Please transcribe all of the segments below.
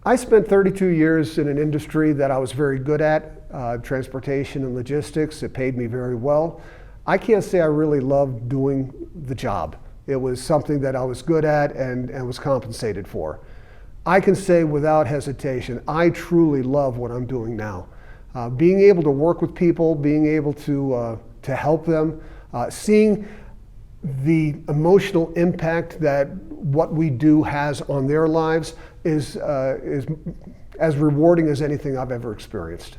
I spent 32 years in an industry that I was very good at, transportation and logistics. It paid me very well. I can't say I really loved doing the job. It was something that I was good at and was compensated for. I can say without hesitation, I truly love what I'm doing now. Being able to work with people, being able to help them, seeing the emotional impact that what we do has on their lives is as rewarding as anything I've ever experienced.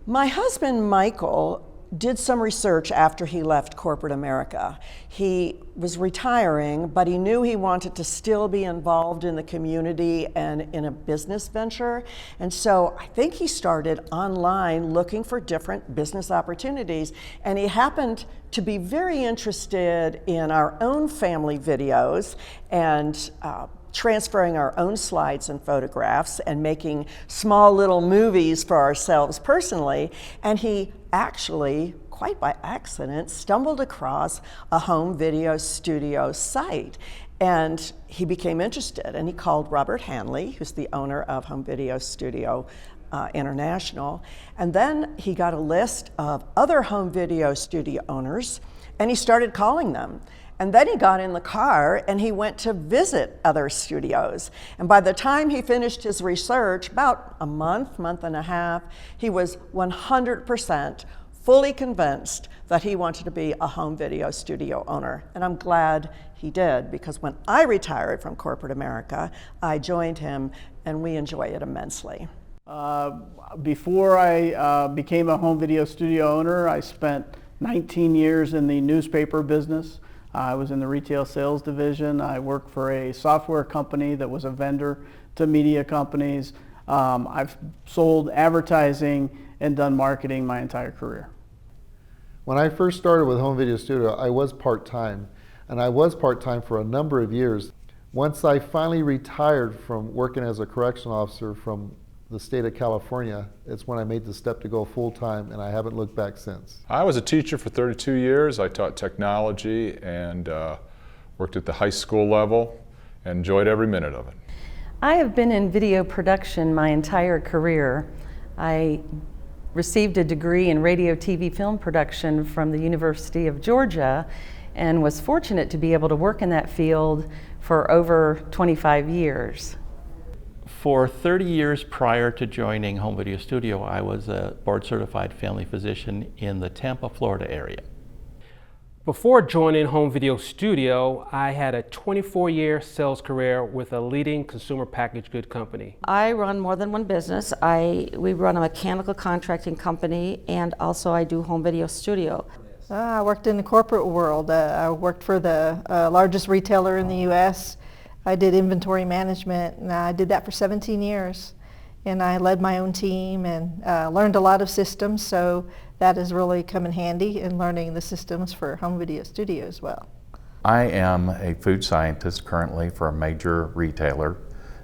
My husband, Michael, did some research after he left corporate America. He was retiring, but he knew he wanted to still be involved in the community and in a business venture. And so I think he started online looking for different business opportunities. And he happened to be very interested in our own family videos and transferring our own slides and photographs and making small little movies for ourselves personally. And he actually, quite by accident, stumbled across a home video studio site. And he became interested, and he called Robert Hanley, who's the owner of Home Video Studio International. And then he got a list of other home video studio owners, and he started calling them. And then he got in the car and he went to visit other studios. And by the time he finished his research, about a month and a half, he was 100% fully convinced that he wanted to be a home video studio owner. And I'm glad he did, because when I retired from corporate America, I joined him and we enjoy it immensely. Before I became a home video studio owner, I spent 19 years in the newspaper business. I was in the retail sales division. I worked for a software company that was a vendor to media companies. I've sold advertising and done marketing my entire career. When I first started with Home Video Studio, I was part-time, and I was part-time for a number of years. Once I finally retired from working as a correctional officer from the state of California, it's when I made the step to go full-time, and I haven't looked back since. I was a teacher for 32 years. I taught technology and worked at the high school level and enjoyed every minute of it. I have been in video production my entire career. I received a degree in radio, TV, film production from the University of Georgia and was fortunate to be able to work in that field for over 25 years. For 30 years prior to joining Home Video Studio, I was a board-certified family physician in the Tampa, Florida area. Before joining Home Video Studio, I had a 24-year sales career with a leading consumer packaged good company. I run more than one business. We run a mechanical contracting company, and also I do Home Video Studio. I worked in the corporate world. I worked for the largest retailer in the U.S. I did inventory management, and I did that for 17 years. And I led my own team and learned a lot of systems, so that has really come in handy in learning the systems for Home Video Studio as well. I am a food scientist currently for a major retailer,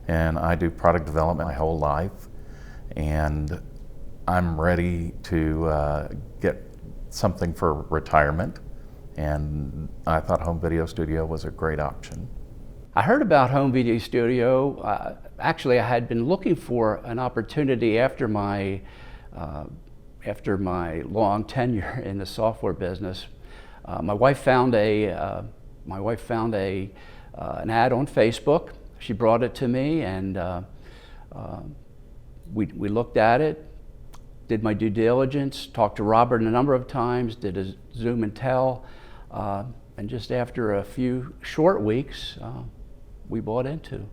and I do product development my whole life. And I'm ready to get something for retirement, and I thought Home Video Studio was a great option. I heard about Home Video Studio. Actually, I had been looking for an opportunity after my long tenure in the software business. My wife found an ad on Facebook. She brought it to me, and we looked at it, did my due diligence, talked to Robert a number of times, did a Zoom and tell, and just after a few short weeks, we bought into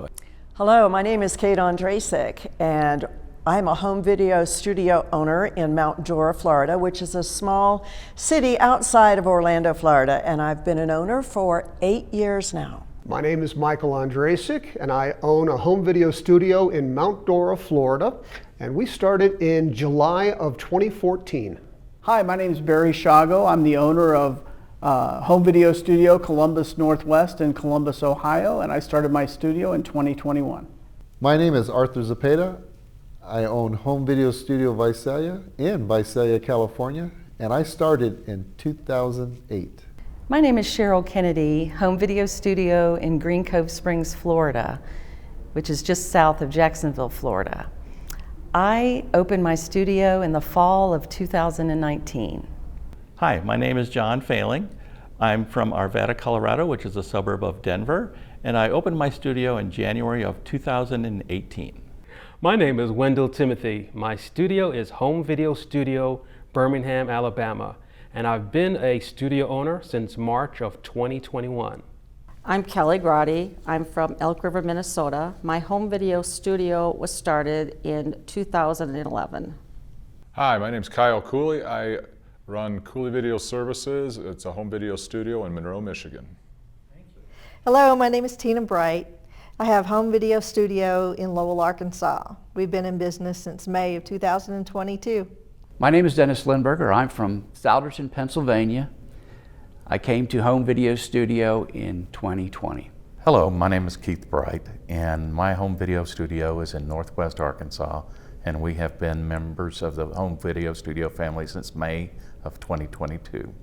it. Hello, my name is Kate Ondrasik, and I'm a home video studio owner in Mount Dora, Florida, which is a small city outside of Orlando, Florida, and I've been an owner for 8 years now. My name is Michael Ondrasik, and I own a home video studio in Mount Dora, Florida, and we started in July of 2014. Hi, my name is Barry Shago. I'm the owner of Home Video Studio Columbus Northwest in Columbus, Ohio, and I started my studio in 2021. My name is Arthur Zepeda. I own Home Video Studio Visalia in Visalia, California, and I started in 2008. My name is Cheryl Kennedy, Home Video Studio in Green Cove Springs, Florida. which is just south of Jacksonville, Florida. I opened my studio in the fall of 2019. Hi, my name is John Failing. I'm from Arvada, Colorado, which is a suburb of Denver, and I opened my studio in January of 2018. My name is Wendell Timothy. My studio is Home Video Studio, Birmingham, Alabama, and I've been a studio owner since March of 2021. I'm Kelly Grotti. I'm from Elk River, Minnesota. My home video studio was started in 2011. Hi, my name's Kyle Cooley. I run Cooley Video Services. It's a home video studio in Monroe, Michigan. Hello, my name is Tina Bright. I have home video studio in Lowell, Arkansas. We've been in business since May of 2022. My name is Dennis Lindberger. I'm from Souderton, Pennsylvania. I came to Home Video Studio in 2020. Hello, my name is Keith Bright, and my home video studio is in Northwest Arkansas, and we have been members of the home video studio family since May of 2022.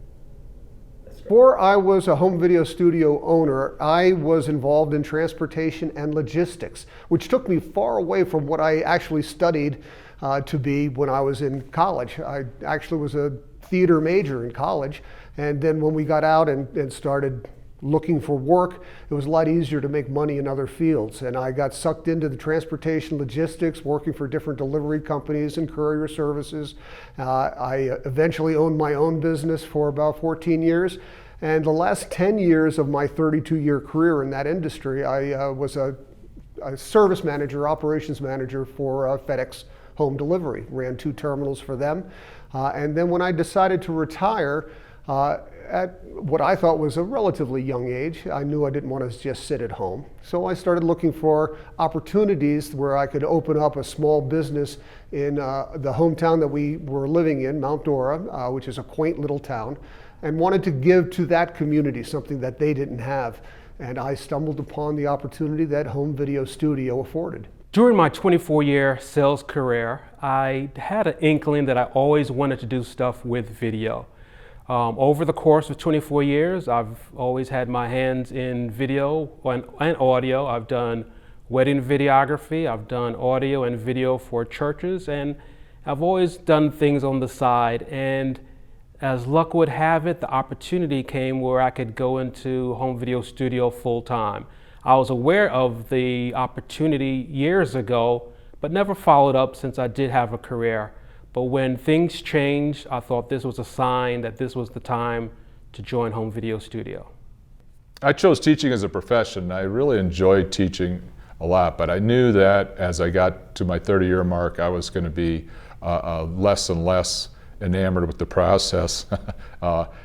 Before I was a home video studio owner, I was involved in transportation and logistics, which took me far away from what I actually studied to be when I was in college. I actually was a theater major in college, and then when we got out and started looking for work, it was a lot easier to make money in other fields. And I got sucked into the transportation logistics, working for different delivery companies and courier services. I eventually owned my own business for about 14 years. And the last 10 years of my 32-year career in that industry, I was a service manager, operations manager for FedEx Home Delivery, ran 2 terminals for them. And then when I decided to retire, at what I thought was a relatively young age, I knew I didn't want to just sit at home. So I started looking for opportunities where I could open up a small business in the hometown that we were living in, Mount Dora, which is a quaint little town, and wanted to give to that community something that they didn't have. And I stumbled upon the opportunity that Home Video Studio afforded. During my 24-year sales career, I had an inkling that I always wanted to do stuff with video. Over the course of 24 years, I've always had my hands in video and audio. I've done wedding videography, I've done audio and video for churches, and I've always done things on the side. And as luck would have it, the opportunity came where I could go into home video studio full time. I was aware of the opportunity years ago, but never followed up since I did have a career. But when things changed, I thought this was a sign that this was the time to join Home Video Studio. I chose teaching as a profession. I really enjoyed teaching a lot, but I knew that as I got to my 30-year mark, I was going to be less and less enamored with the process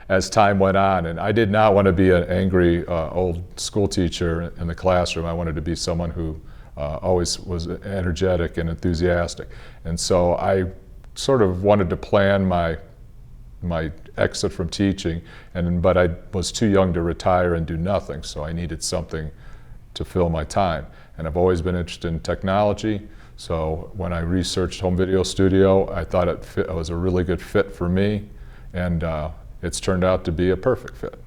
as time went on. And I did not want to be an angry old school teacher in the classroom. I wanted to be someone who always was energetic and enthusiastic. And so I sort of wanted to plan my exit from teaching, but I was too young to retire and do nothing, so I needed something to fill my time. And I've always been interested in technology, so when I researched Home Video Studio, I thought it was a really good fit for me, and it's turned out to be a perfect fit.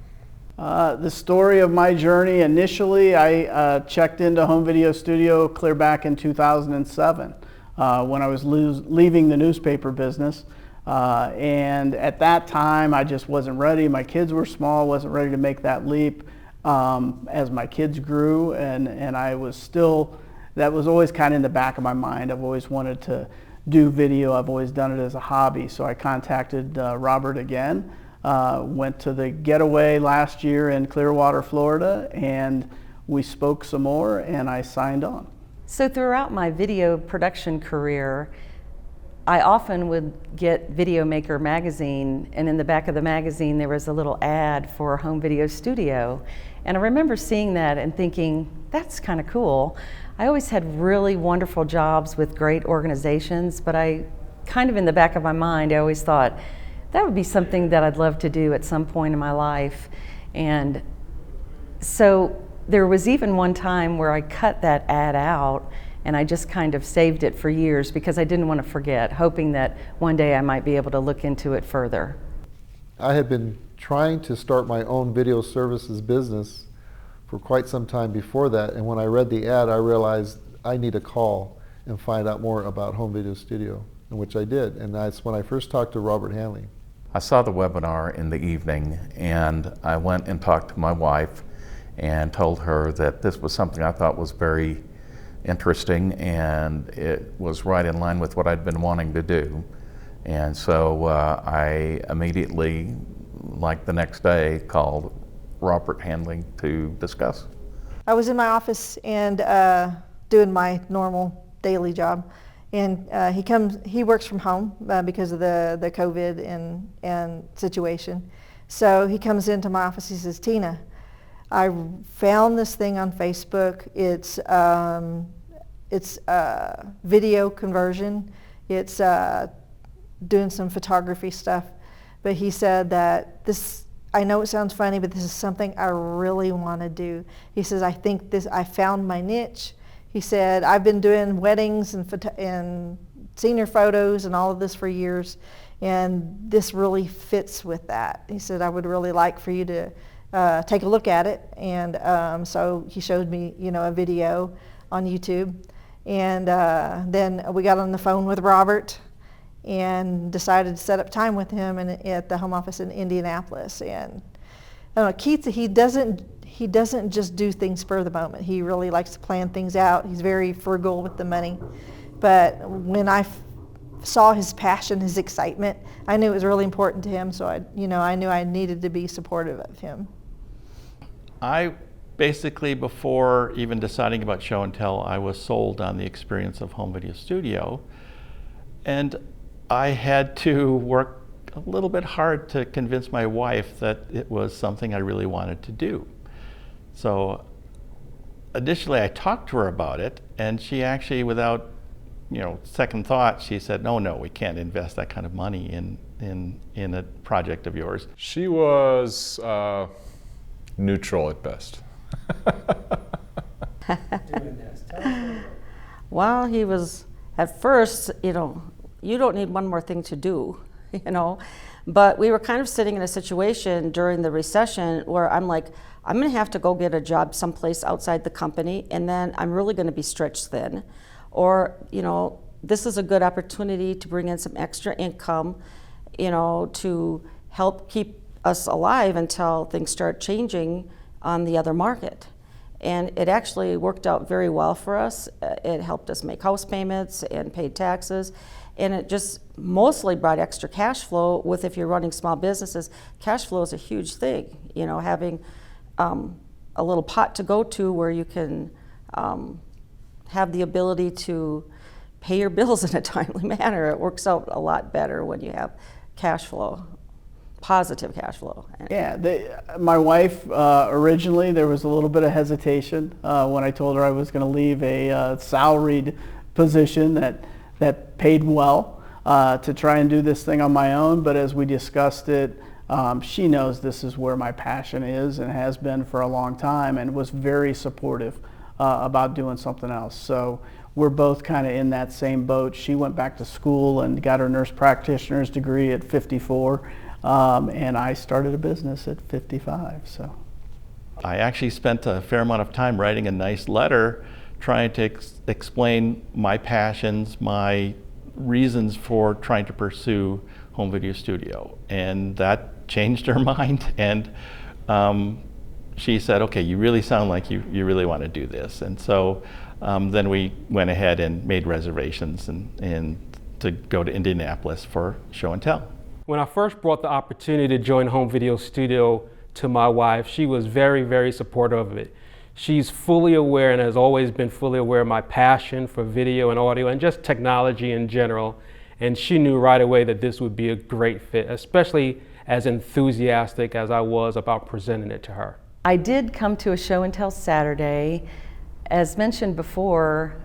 The story of my journey, initially I checked into Home Video Studio clear back in 2007. When I was leaving the newspaper business. And at that time, I just wasn't ready. My kids were small, wasn't ready to make that leap. As my kids grew, and I was still, that was always kind of in the back of my mind. I've always wanted to do video. I've always done it as a hobby. So I contacted Robert again, went to the getaway last year in Clearwater, Florida, and we spoke some more, and I signed on. So throughout my video production career, I often would get Video Maker magazine, and in the back of the magazine there was a little ad for Home Video Studio. And I remember seeing that and thinking, that's kind of cool. I always had really wonderful jobs with great organizations, but I kind of in the back of my mind, I always thought, that would be something that I'd love to do at some point in my life. And so there was even one time where I cut that ad out and I just kind of saved it for years because I didn't want to forget, hoping that one day I might be able to look into it further. I had been trying to start my own video services business for quite some time before that, and when I read the ad, I realized I need to call and find out more about home video studio, in which I did. And that's when I first talked to Robert Hanley. I saw the webinar in the evening, and I went and talked to my wife and told her that this was something I thought was very interesting, and it was right in line with what I'd been wanting to do. And so I immediately, like the next day, called Robert Hanley to discuss. I was in my office and doing my normal daily job, and he works from home because of the COVID and situation. So he comes into my office. He says, "Tina, I found this thing on Facebook. It's video conversion. It's doing some photography stuff." But he said that I know it sounds funny, but this is something I really want to do. He says, I found my niche. He said, I've been doing weddings and senior photos and all of this for years, and this really fits with that. He said, I would really like for you to take a look at it. And so he showed me, a video on YouTube. And then we got on the phone with Robert and decided to set up time with him at the home office in Indianapolis. And Keith, he doesn't just do things for the moment. He really likes to plan things out. He's very frugal with the money. But when I saw his passion, his excitement, I knew it was really important to him. So I knew I needed to be supportive of him. I basically, before even deciding about show and tell, I was sold on the experience of home video studio. And I had to work a little bit hard to convince my wife that it was something I really wanted to do. So initially I talked to her about it, and she actually, without second thought, she said, no, we can't invest that kind of money in a project of yours. She was neutral at best. Well, he was, at first, you don't need one more thing to do, But we were kind of sitting in a situation during the recession where I'm like, I'm going to have to go get a job someplace outside the company, and then I'm really going to be stretched thin. Or, this is a good opportunity to bring in some extra income, to help keep us alive until things start changing on the other market. And it actually worked out very well for us. It helped us make house payments and paid taxes. And it just mostly brought extra cash flow. If you're running small businesses, cash flow is a huge thing. Having a little pot to go to where you can have the ability to pay your bills in a timely manner. It works out a lot better when you have cash flow, positive cash flow. Yeah, my wife, originally there was a little bit of hesitation when I told her I was going to leave a salaried position that paid well to try and do this thing on my own. But as we discussed it, she knows this is where my passion is and has been for a long time, and was very supportive about doing something else. So we're both kind of in that same boat. She went back to school and got her nurse practitioner's degree at 54, and I started a business at 55. So I actually spent a fair amount of time writing a nice letter trying to explain my passions, my reasons for trying to pursue home video studio. And that changed her mind. And she said, okay, you really sound like you really want to do this. And so then we went ahead and made reservations and to go to Indianapolis for show and tell. When I first brought the opportunity to join home video studio to my wife, she was very, very supportive of it. She's fully aware and has always been fully aware of my passion for video and audio and just technology in general. And she knew right away that this would be a great fit, especially as enthusiastic as I was about presenting it to her. I did come to a show and tell Saturday. As mentioned before,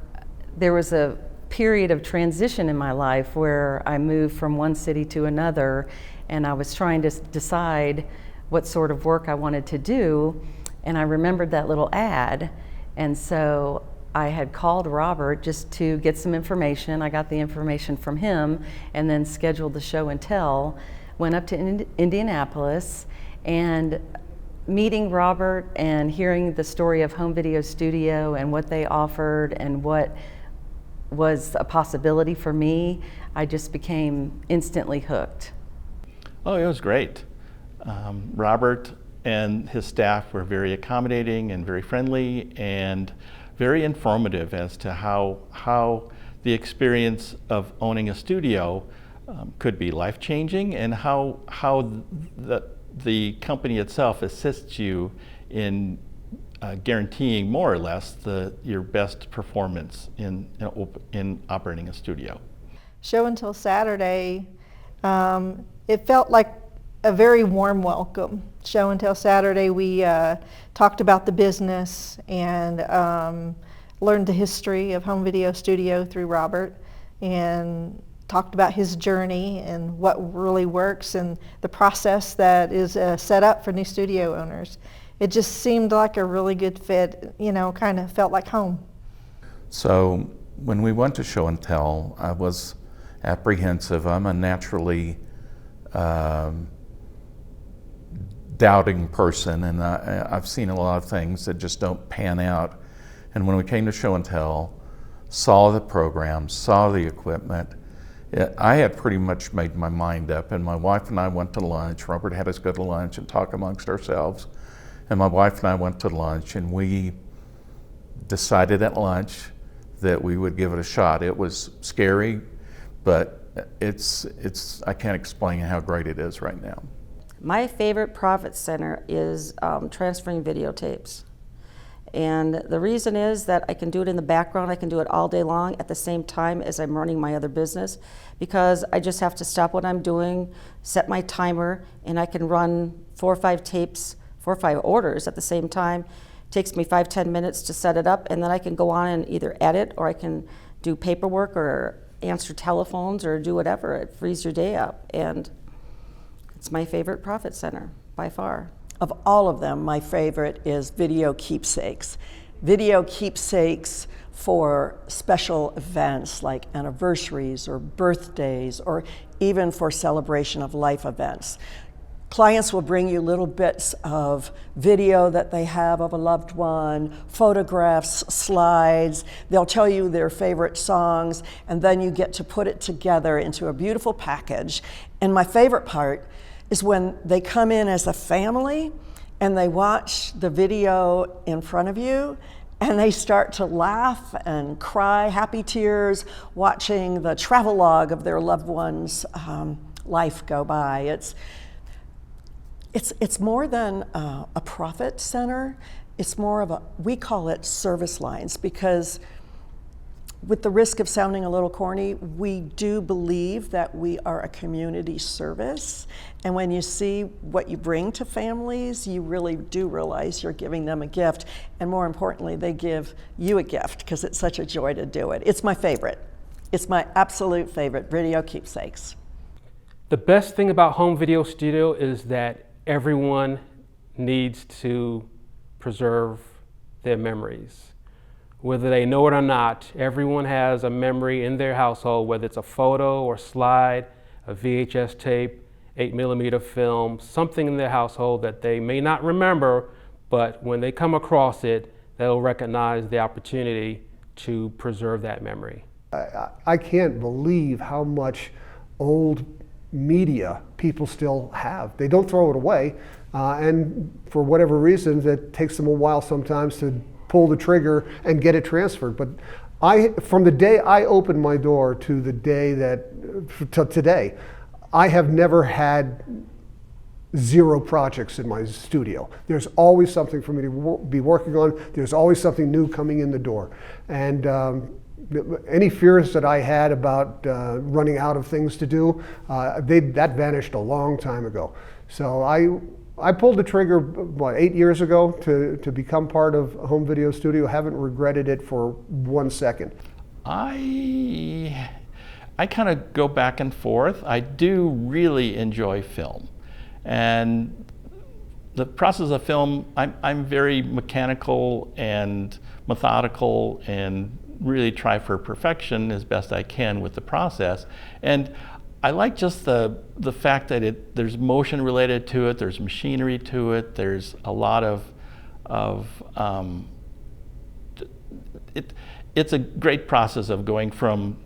there was a period of transition in my life where I moved from one city to another, and I was trying to decide what sort of work I wanted to do. And I remembered that little ad, and so I had called Robert just to get some information. I got the information from him and then scheduled the show and tell. Went up to Indianapolis, and meeting Robert and hearing the story of Home Video Studio and what they offered and what was a possibility for me, I just became instantly hooked. Oh, it was great. Robert and his staff were very accommodating and very friendly and very informative as to how the experience of owning a studio could be life-changing, and how the company itself assists you in guaranteeing more or less your best performance in operating a studio. Show Until Saturday, it felt like a very warm welcome. Show Until Saturday, we talked about the business and learned the history of Home Video Studio through Robert, and talked about his journey and what really works and the process that is set up for new studio owners. It just seemed like a really good fit, you know, kind of felt like home. So when we went to Show and Tell, I was apprehensive. I'm a naturally doubting person, and I've seen a lot of things that just don't pan out. And when we came to Show and Tell, saw the program, saw the equipment, I had pretty much made my mind up, and my wife and I went to lunch. Robert had us go to lunch and talk amongst ourselves. And my wife and I went to lunch, and we decided at lunch that we would give it a shot. It was scary, but I can't explain how great it is right now. My favorite profit center is transferring videotapes. And the reason is that I can do it in the background, I can do it all day long at the same time as I'm running my other business, because I just have to stop what I'm doing, set my timer, and I can run 4 or 5 tapes, 4 or 5 orders at the same time. It takes me 5-10 minutes to set it up, and then I can go on and either edit, or I can do paperwork or answer telephones or do whatever. It frees your day up, and it's my favorite profit center by far. Of all of them, my favorite is Video Keepsakes. Video Keepsakes for special events like anniversaries or birthdays, or even for celebration of life events. Clients will bring you little bits of video that they have of a loved one, photographs, slides. They'll tell you their favorite songs, and then you get to put it together into a beautiful package. And my favorite part is when they come in as a family and they watch the video in front of you, and they start to laugh and cry happy tears watching the travelogue of their loved one's life go by. It's more than a profit center. It's more of we call it service lines, because with the risk of sounding a little corny, we do believe that we are a community service. And when you see what you bring to families, you really do realize you're giving them a gift. And more importantly, they give you a gift, because it's such a joy to do it. It's my favorite. It's my absolute favorite, Video Keepsakes. The best thing about Home Video Studio is that everyone needs to preserve their memories. Whether they know it or not, everyone has a memory in their household, whether it's a photo or slide, a VHS tape, 8mm film, something in their household that they may not remember, but when they come across it, they'll recognize the opportunity to preserve that memory. I can't believe how much old media people still have. They don't throw it away, and for whatever reason, it takes them a while sometimes to pull the trigger and get it transferred. But from the day I opened my door to the day to today, I have never had 0 projects in my studio. There's always something for me to be working on. There's always something new coming in the door. And any fears that I had about running out of things to do, that vanished a long time ago. So I pulled the trigger, 8 years ago to become part of Home Video Studio. Haven't regretted it for 1 second. I kind of go back and forth. I do really enjoy film. And the process of film, I'm very mechanical and methodical and really try for perfection as best I can with the process. And I like just the fact that there's motion related to it, there's machinery to it, there's a lot it's a great process of going from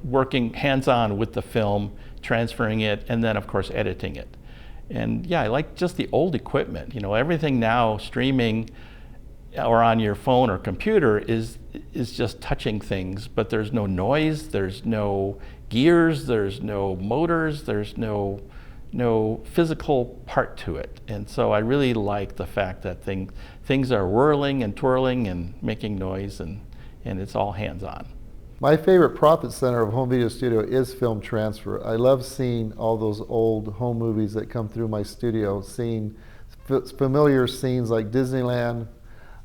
working hands-on with the film, transferring it, and then of course editing it. And yeah, I like just the old equipment. Everything now streaming or on your phone or computer is just touching things, but there's no noise, there's no gears, there's no motors, there's no physical part to it. And so I really like the fact that things are whirling and twirling and making noise, and it's all hands-on. My favorite profit center of home video studio is film transfer. I love seeing all those old home movies that come through my studio, seeing familiar scenes like Disneyland,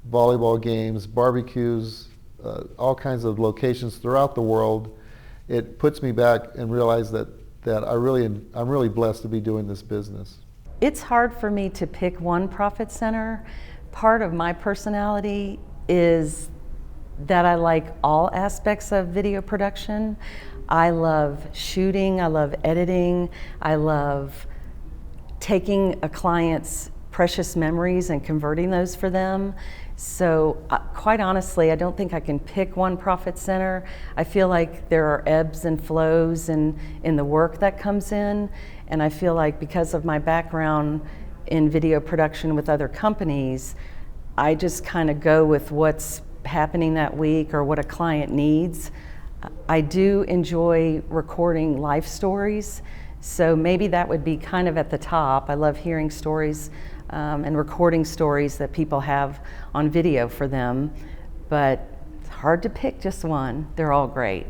volleyball games, barbecues, all kinds of locations throughout the world. It puts me back and realize that I'm really blessed to be doing this business. It's hard for me to pick one profit center. Part of my personality is that I like all aspects of video production. I love shooting, I love editing, I love taking a client's precious memories and converting those for them. So quite honestly, I don't think I can pick one profit center. I feel like there are ebbs and flows in the work that comes in, and I feel like because of my background in video production with other companies, I just kind of go with what's happening that week or what a client needs. I do enjoy recording life stories, so maybe that would be kind of at the top. I love hearing stories and recording stories that people have on video for them, but it's hard to pick just one. They're all great.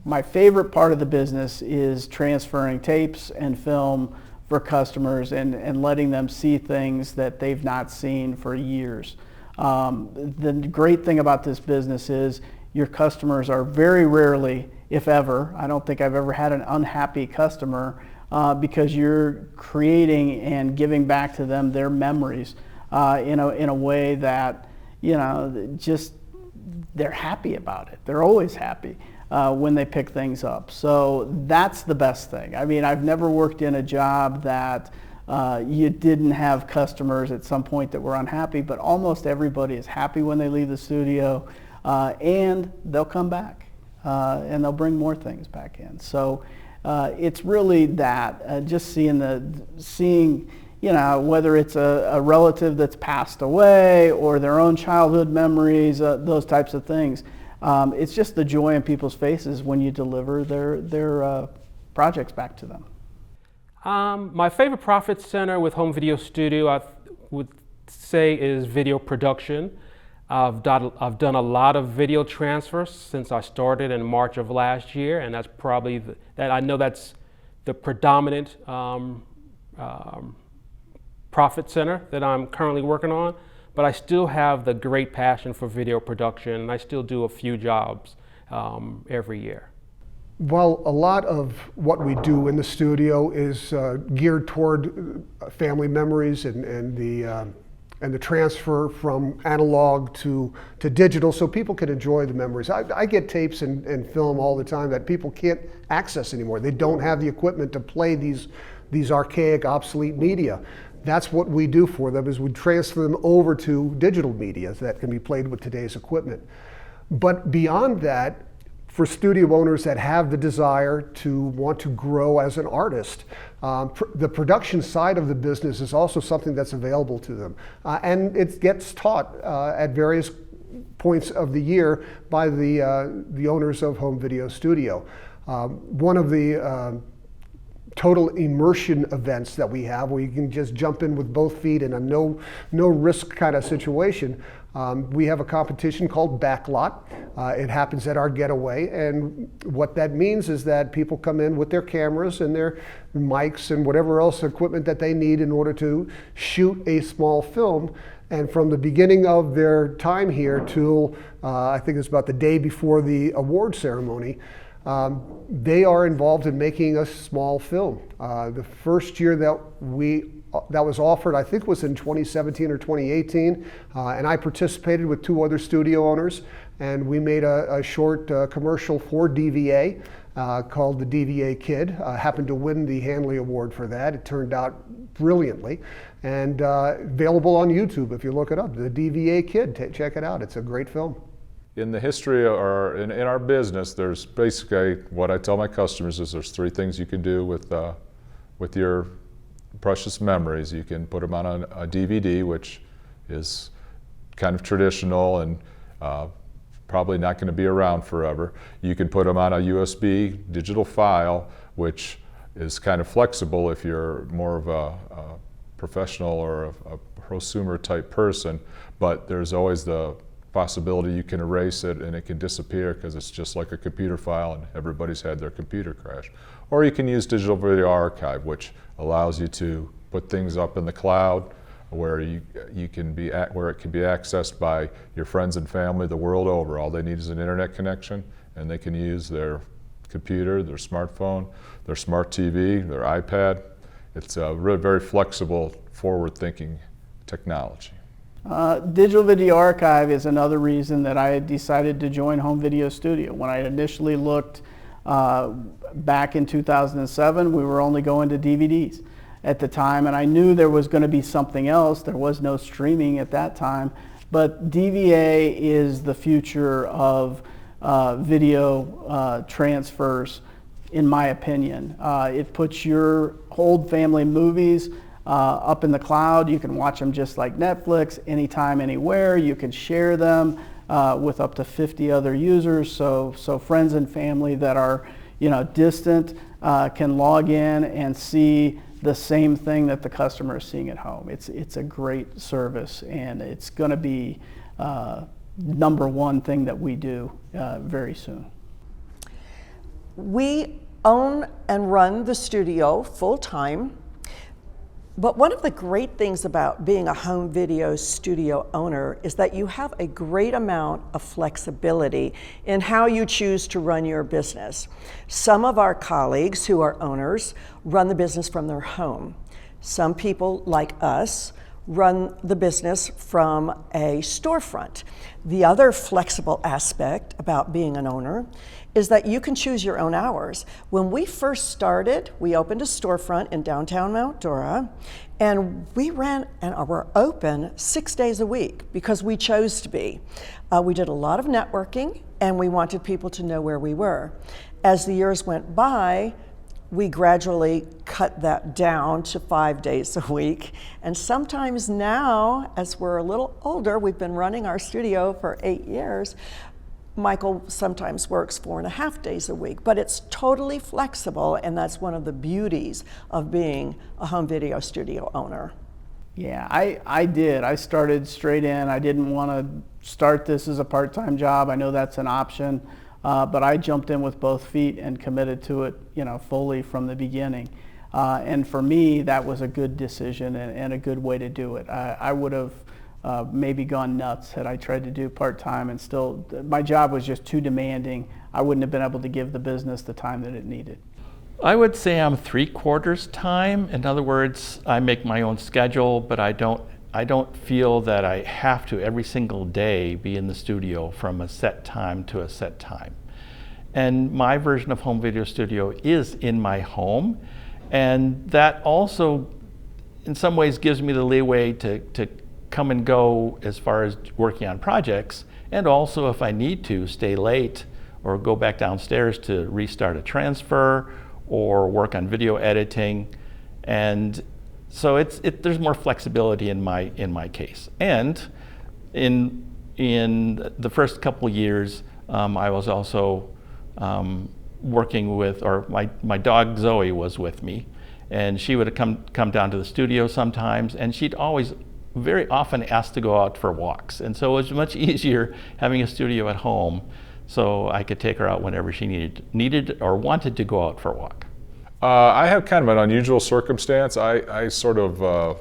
My favorite part of the business is transferring tapes and film for customers and letting them see things that they've not seen for years. The great thing about this business is your customers are very rarely, if ever, I don't think I've ever had an unhappy customer because you're creating and giving back to them their memories in a way that, just they're happy about it. They're always happy when they pick things up. So that's the best thing. I mean, I've never worked in a job that you didn't have customers at some point that were unhappy, but almost everybody is happy when they leave the studio, and they'll come back and they'll bring more things back in. So it's really that, just seeing whether it's a relative that's passed away or their own childhood memories, those types of things. It's just the joy in people's faces when you deliver their projects back to them. My favorite profit center with home video studio, I would say, is video production. I've done a lot of video transfers since I started in March of last year, and that's probably I know that's the predominant profit center that I'm currently working on. But I still have the great passion for video production, and I still do a few jobs every year. Well, a lot of what we do in the studio is geared toward family memories and the transfer from analog to digital, so people can enjoy the memories. I get tapes and film all the time that people can't access anymore. They don't have the equipment to play these archaic, obsolete media. That's what we do for them, is we transfer them over to digital media that can be played with today's equipment. But beyond that, for studio owners that have the desire to want to grow as an artist, the production side of the business is also something that's available to them. And it gets taught at various points of the year by the owners of home video studio. One of the total immersion events that we have, where you can just jump in with both feet in a no risk kind of situation. We have a competition called Backlot. It happens at our getaway, and what that means is that people come in with their cameras and their mics and whatever else equipment that they need in order to shoot a small film. And from the beginning of their time here till I think it's about the day before the award ceremony, they are involved in making a small film. The first year that was offered, I think, was in 2017 or 2018, and I participated with two other studio owners, and we made a short commercial for DVA, called the DVA Kid. Happened to win the Hanley Award for that. It turned out brilliantly, and available on YouTube if you look it up. The DVA Kid, check it out. It's a great film. In the history or in our business, there's basically what I tell my customers is there's 3 things you can do with your precious memories. You can put them on a DVD, which is kind of traditional and probably not going to be around forever. You can put them on a USB digital file, which is kind of flexible if you're more of a professional or a prosumer type person, but there's always the possibility you can erase it and it can disappear because it's just like a computer file and everybody's had their computer crash. Or you can use digital video archive, which allows you to put things up in the cloud where it can be accessed by your friends and family the world over. All they need is an internet connection and they can use their computer, their smartphone, their smart TV, their iPad. It's a really very flexible, forward-thinking technology. Digital Video Archive is another reason that I decided to join Home Video Studio. When I initially looked back in 2007, we were only going to DVDs at the time, and I knew there was going to be something else. There was no streaming at that time, but DVA is the future of video transfers, in my opinion. It puts your old family movies up in the cloud. You can watch them just like Netflix, anytime, anywhere. You can share them with up to 50 other users. So friends and family that are distant can log in and see the same thing that the customer is seeing at home. It's a great service, and it's going to be #1 thing that we do very soon. We own and run the studio full-time. But one of the great things about being a home video studio owner is that you have a great amount of flexibility in how you choose to run your business. Some of our colleagues who are owners run the business from their home. Some people, like us, run the business from a storefront. The other flexible aspect about being an owner is that you can choose your own hours. When we first started, we opened a storefront in downtown Mount Dora, and we ran and were open 6 days a week because we chose to be. We did a lot of networking, and we wanted people to know where we were. As the years went by, we gradually cut that down to 5 days a week. And sometimes now, as we're a little older, we've been running our studio for 8 years, Michael sometimes works 4.5 days a week, but it's totally flexible, and that's one of the beauties of being a home video studio owner. Yeah, I did. I started straight in. I didn't want to start this as a part-time job. I know that's an option, but I jumped in with both feet and committed to it, fully from the beginning. And for me, that was a good decision and a good way to do it. I would have maybe gone nuts had I tried to do part-time, and still, my job was just too demanding. I wouldn't have been able to give the business the time that it needed. I would say I'm 3/4 time. In other words, I make my own schedule, but I don't feel that I have to every single day be in the studio from a set time to a set time. And my version of home video studio is in my home, and that also in some ways gives me the leeway to come and go as far as working on projects, and also if I need to stay late or go back downstairs to restart a transfer or work on video editing. And so there's more flexibility in my case. And in the first couple of years, I was also working with, or my dog Zoe was with me, and she would come down to the studio sometimes, and she'd always very often asked to go out for walks. And so it was much easier having a studio at home, so I could take her out whenever she needed or wanted to go out for a walk. I have kind of an unusual circumstance. I sort of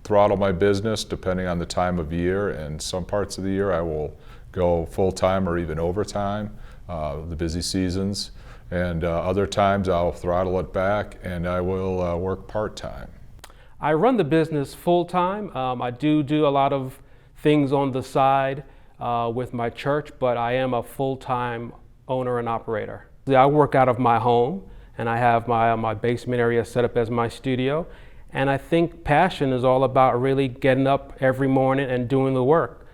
throttle my business depending on the time of year, and some parts of the year I will go full-time or even overtime, the busy seasons, and other times I'll throttle it back and I will work part-time. I run the business full-time. I do a lot of things on the side with my church, but I am a full-time owner and operator. I work out of my home, and I have my basement area set up as my studio. And I think passion is all about really getting up every morning and doing the work.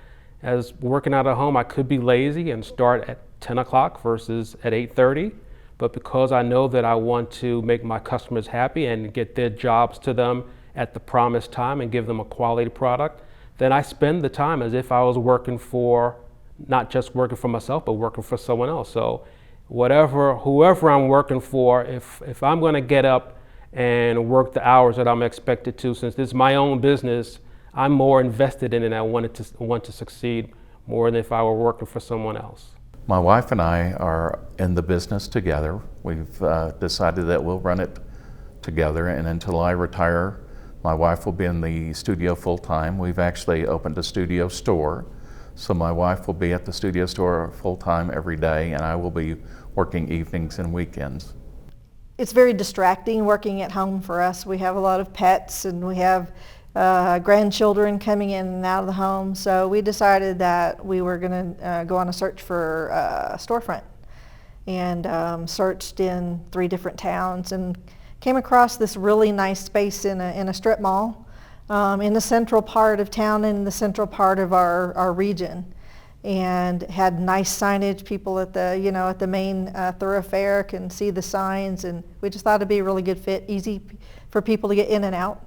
As working out of home, I could be lazy and start at 10 o'clock versus at 8:30. But because I know that I want to make my customers happy and get their jobs to them at the promised time and give them a quality product, then I spend the time as if I was working for, not just working for myself, but working for someone else. So whoever I'm working for, if I'm gonna get up and work the hours that I'm expected to, since this is my own business, I'm more invested in it and I want to succeed more than if I were working for someone else. My wife and I are in the business together. We've decided that we'll run it together, and until I retire, my wife will be in the studio full-time. We've actually opened a studio store, so my wife will be at the studio store full-time every day, and I will be working evenings and weekends. It's very distracting working at home for us. We have a lot of pets, and we have grandchildren coming in and out of the home, so we decided that we were going to go on a search for a storefront, and searched in 3 different towns and came across this really nice space in a strip mall in the central part of town, in the central part of our region, and had nice signage. People at the main thoroughfare can see the signs, and we just thought it'd be a really good fit, easy for people to get in and out.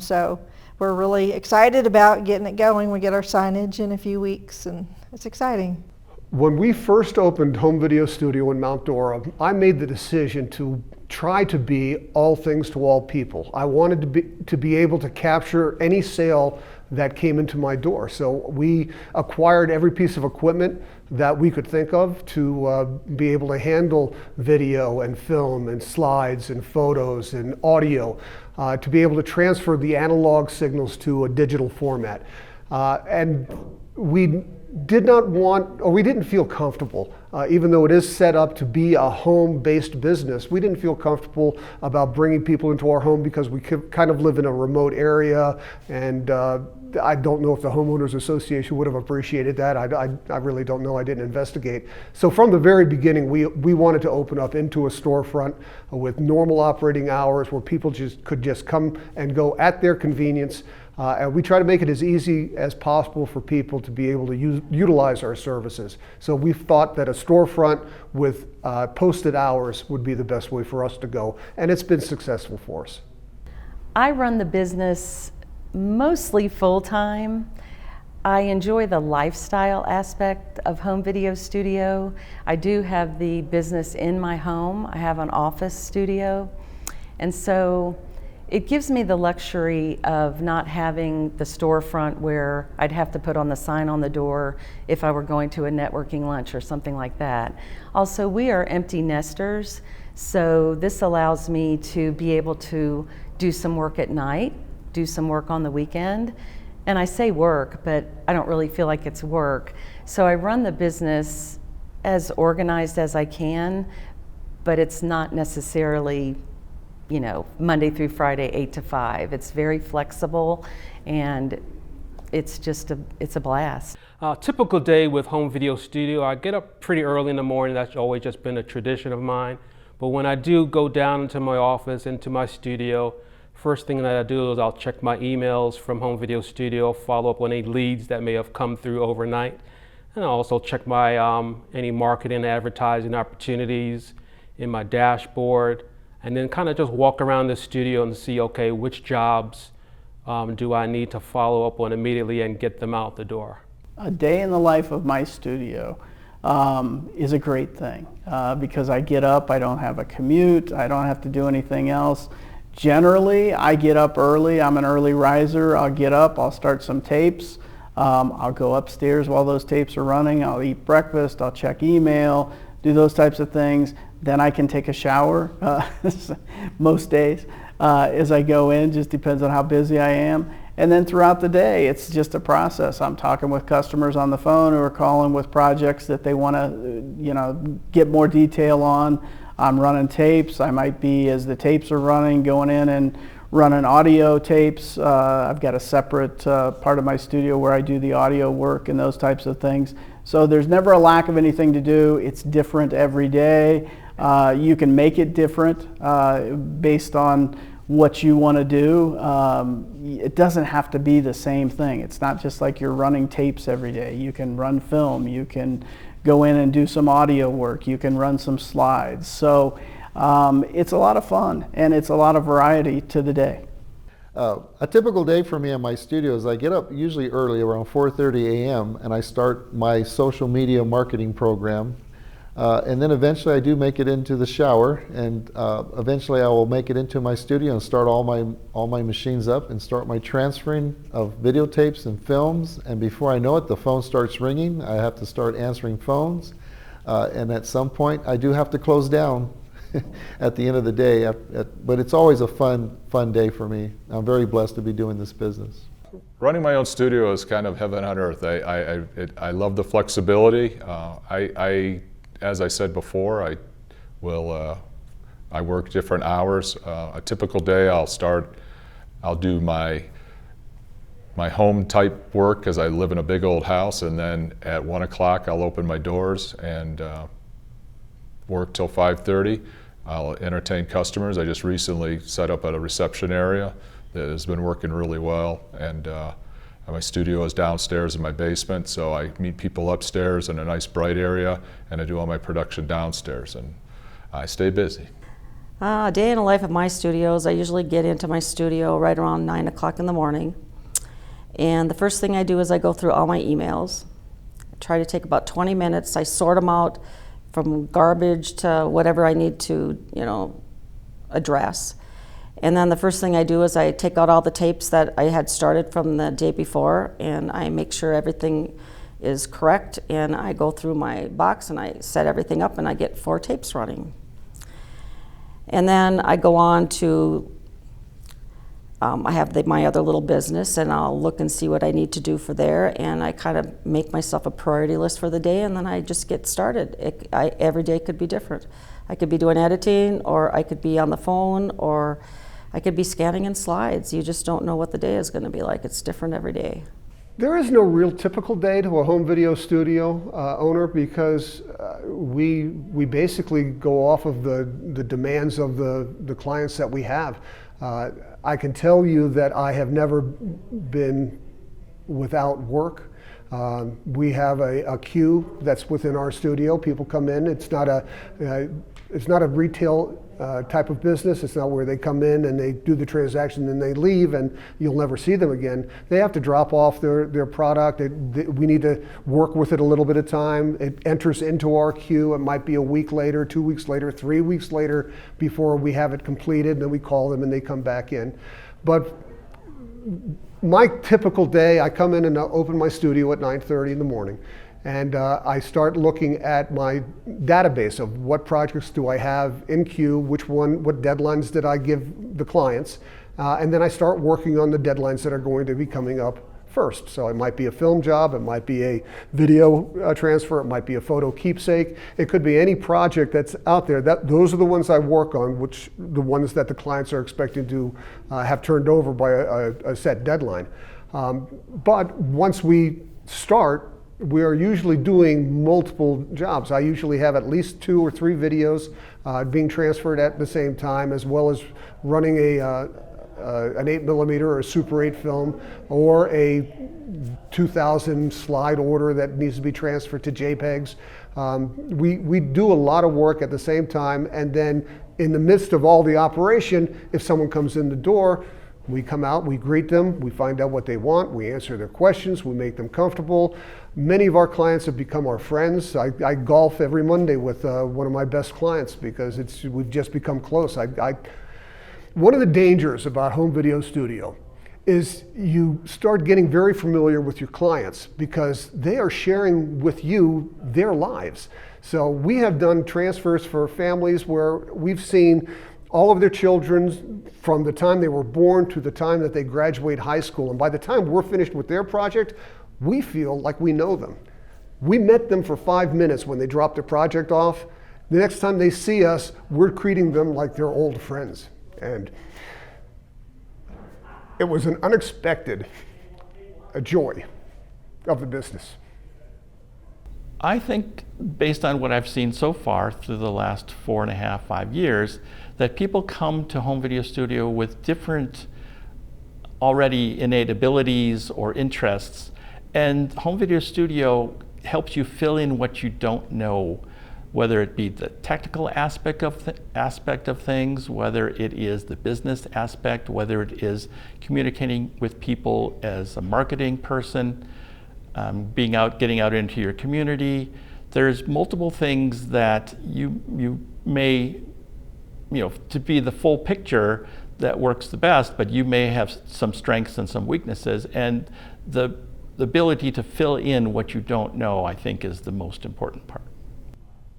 So we're really excited about getting it going. We get our signage in a few weeks, and it's exciting. When we first opened Home Video Studio in Mount Dora, I made the decision to try to be all things to all people. I wanted to be able to capture any sale that came into my door. So we acquired every piece of equipment that we could think of to be able to handle video and film and slides and photos and audio, to be able to transfer the analog signals to a digital format. And we didn't feel comfortable, even though it is set up to be a home-based business, we didn't feel comfortable about bringing people into our home because we kind of live in a remote area, and I don't know if the Homeowners Association would have appreciated that. I really don't know. I didn't investigate. So from the very beginning, we wanted to open up into a storefront with normal operating hours where people could just come and go at their convenience. And we try to make it as easy as possible for people to be able to utilize our services. So we thought that a storefront with posted hours would be the best way for us to go, and it's been successful for us. I run the business mostly full-time. I enjoy the lifestyle aspect of Home Video Studio. I do have the business in my home. I have an office studio, and so it gives me the luxury of not having the storefront where I'd have to put on the sign on the door if I were going to a networking lunch or something like that. Also, we are empty nesters, so this allows me to be able to do some work at night, do some work on the weekend. And I say work, but I don't really feel like it's work. So I run the business as organized as I can, but it's not necessarily, you know, Monday through Friday, 8 to 5. It's very flexible, and it's a blast. Typical day with Home Video Studio, I get up pretty early in the morning. That's always just been a tradition of mine. But when I do go down into my office, into my studio, first thing that I do is I'll check my emails from Home Video Studio, follow up on any leads that may have come through overnight. And I also check my any marketing, advertising opportunities in my dashboard, and then kind of just walk around the studio and see, okay, which jobs do I need to follow up on immediately and get them out the door. A day in the life of my studio is a great thing because I get up, I don't have a commute, I don't have to do anything else. Generally, I get up early. I'm an early riser. I'll get up, I'll start some tapes. I'll go upstairs while those tapes are running. I'll eat breakfast, I'll check email, do those types of things. Then I can take a shower most days as I go in, just depends on how busy I am. And then throughout the day, it's just a process. I'm talking with customers on the phone who are calling with projects that they want to, get more detail on. I'm running tapes. I might be, as the tapes are running, going in and running audio tapes. I've got a separate part of my studio where I do the audio work and those types of things. So there's never a lack of anything to do. It's different every day. You can make it different based on what you want to do. It doesn't have to be the same thing. It's not just like you're running tapes every day. You can run film. You can go in and do some audio work. You can run some slides. So it's a lot of fun, and it's a lot of variety to the day. A typical day for me in my studio is I get up usually early, around 4:30 a.m., and I start my social media marketing program. And then eventually I do make it into the shower, and eventually I will make it into my studio and start all my machines up and start my transferring of videotapes and films. And before I know it, the phone starts ringing. I have to start answering phones, and at some point I do have to close down at the end of the day. But it's always a fun day for me. I'm very blessed to be doing this business. Running my own studio is kind of heaven on earth. I love the flexibility. As I said before, I work different hours. A typical day, I'll do my home type work because I live in a big old house, and then at 1 o'clock I'll open my doors and work till 5:30. I'll entertain customers. I just recently set up at a reception area that has been working really well, and my studio is downstairs in my basement, so I meet people upstairs in a nice bright area, and I do all my production downstairs, and I stay busy. A day in the life of my studios, I usually get into my studio right around 9 o'clock in the morning. And the first thing I do is I go through all my emails. I try to take about 20 minutes. I sort them out from garbage to whatever I need to, address. And then the first thing I do is I take out all the tapes that I had started from the day before, and I make sure everything is correct, and I go through my box and I set everything up, and I get 4 tapes running. And then I go on to, I have my other little business, and I'll look and see what I need to do for there, and I kind of make myself a priority list for the day, and then I just get started. Every day could be different. I could be doing editing, or I could be on the phone, or I could be scanning in slides. You just don't know what the day is going to be like. It's different every day. There is no real typical day to a home video studio owner because we basically go off of the demands of the clients that we have. I can tell you that I have never been without work. We have a queue that's within our studio. People come in. It's not a retail type of business. It's not where they come in and they do the transaction and they leave and you'll never see them again. They have to drop off their product. We need to work with it a little bit of time. It enters into our queue. It might be a week later, 2 weeks later, 3 weeks later before we have it completed, and then we call them and they come back in. But my typical day, I come in and open my studio at 9:30 in the morning. And I start looking at my database of what projects do I have in queue, what deadlines did I give the clients, and then I start working on the deadlines that are going to be coming up first. So it might be a film job, it might be a video transfer, it might be a photo keepsake, it could be any project that's out there. Those are the ones I work on, the ones that the clients are expecting to have turned over by a set deadline. But once we start, we are usually doing multiple jobs. I usually have at least 2 or 3 videos being transferred at the same time, as well as running an 8mm or a Super 8 film, or a 2000 slide order that needs to be transferred to JPEGs. We do a lot of work at the same time, and then in the midst of all the operation, if someone comes in the door, we come out, we greet them, we find out what they want, we answer their questions, we make them comfortable. Many of our clients have become our friends. I golf every Monday with one of my best clients because we've just become close. One of the dangers about home video studio is you start getting very familiar with your clients because they are sharing with you their lives. So we have done transfers for families where we've seen all of their children from the time they were born to the time that they graduate high school. And by the time we're finished with their project, we feel like we know them. We met them for 5 minutes when they dropped their project off. The next time they see us, we're treating them like they're old friends. And It was an unexpected joy of the business. I think, based on what I've seen so far through the last 4.5, 5 years, that people come to home video studio with different already innate abilities or interests, and home video studio helps you fill in what you don't know, whether it be the technical aspect of things, whether it is the business aspect, whether it is communicating with people as a marketing person, getting out into your community. There's multiple things that you may, to be the full picture that works the best, but you may have some strengths and some weaknesses, and the ability to fill in what you don't know, I think, is the most important part.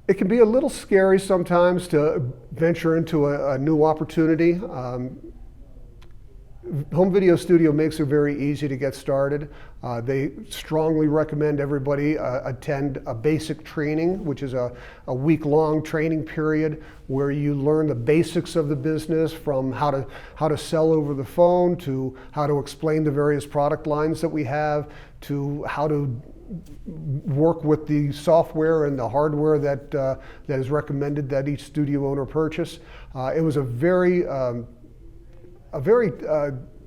It can be a little scary sometimes to venture into a new opportunity. Home Video Studio makes it very easy to get started. They strongly recommend everybody attend a basic training, which is a week-long training period where you learn the basics of the business, from how to sell over the phone, to how to explain the various product lines that we have, to how to work with the software and the hardware that is recommended that each studio owner purchase. It was a very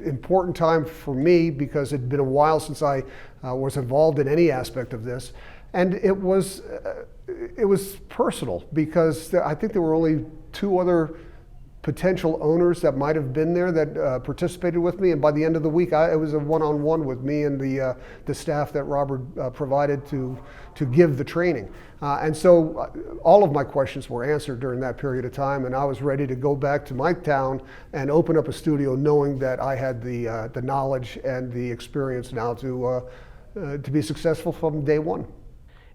important time for me, because it'd been a while since I was involved in any aspect of this, and it was personal, because I think there were only 2 other potential owners that might have been there that participated with me, and by the end of the week, it was a one-on-one with me and the staff that Robert provided to give the training. And so all of my questions were answered during that period of time, and I was ready to go back to my town and open up a studio, knowing that I had the knowledge and the experience now to be successful from day one.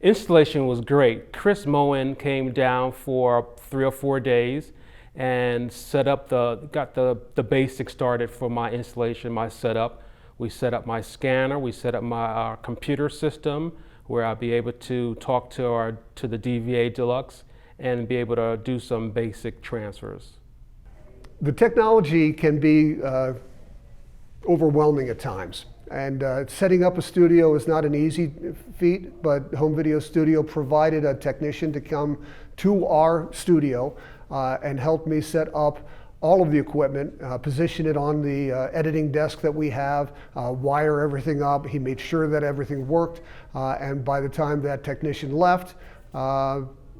Installation was great. Chris Moen came down for 3 or 4 days and got the basics started for my installation, my setup. We set up my scanner, we set up my computer system, where I'll be able to talk to the DVA Deluxe and be able to do some basic transfers. The technology can be overwhelming at times, and setting up a studio is not an easy feat, but Home Video Studio provided a technician to come to our studio and help me set up all of the equipment, position it on the editing desk that we have, wire everything up. He made sure that everything worked, and by the time that technician left,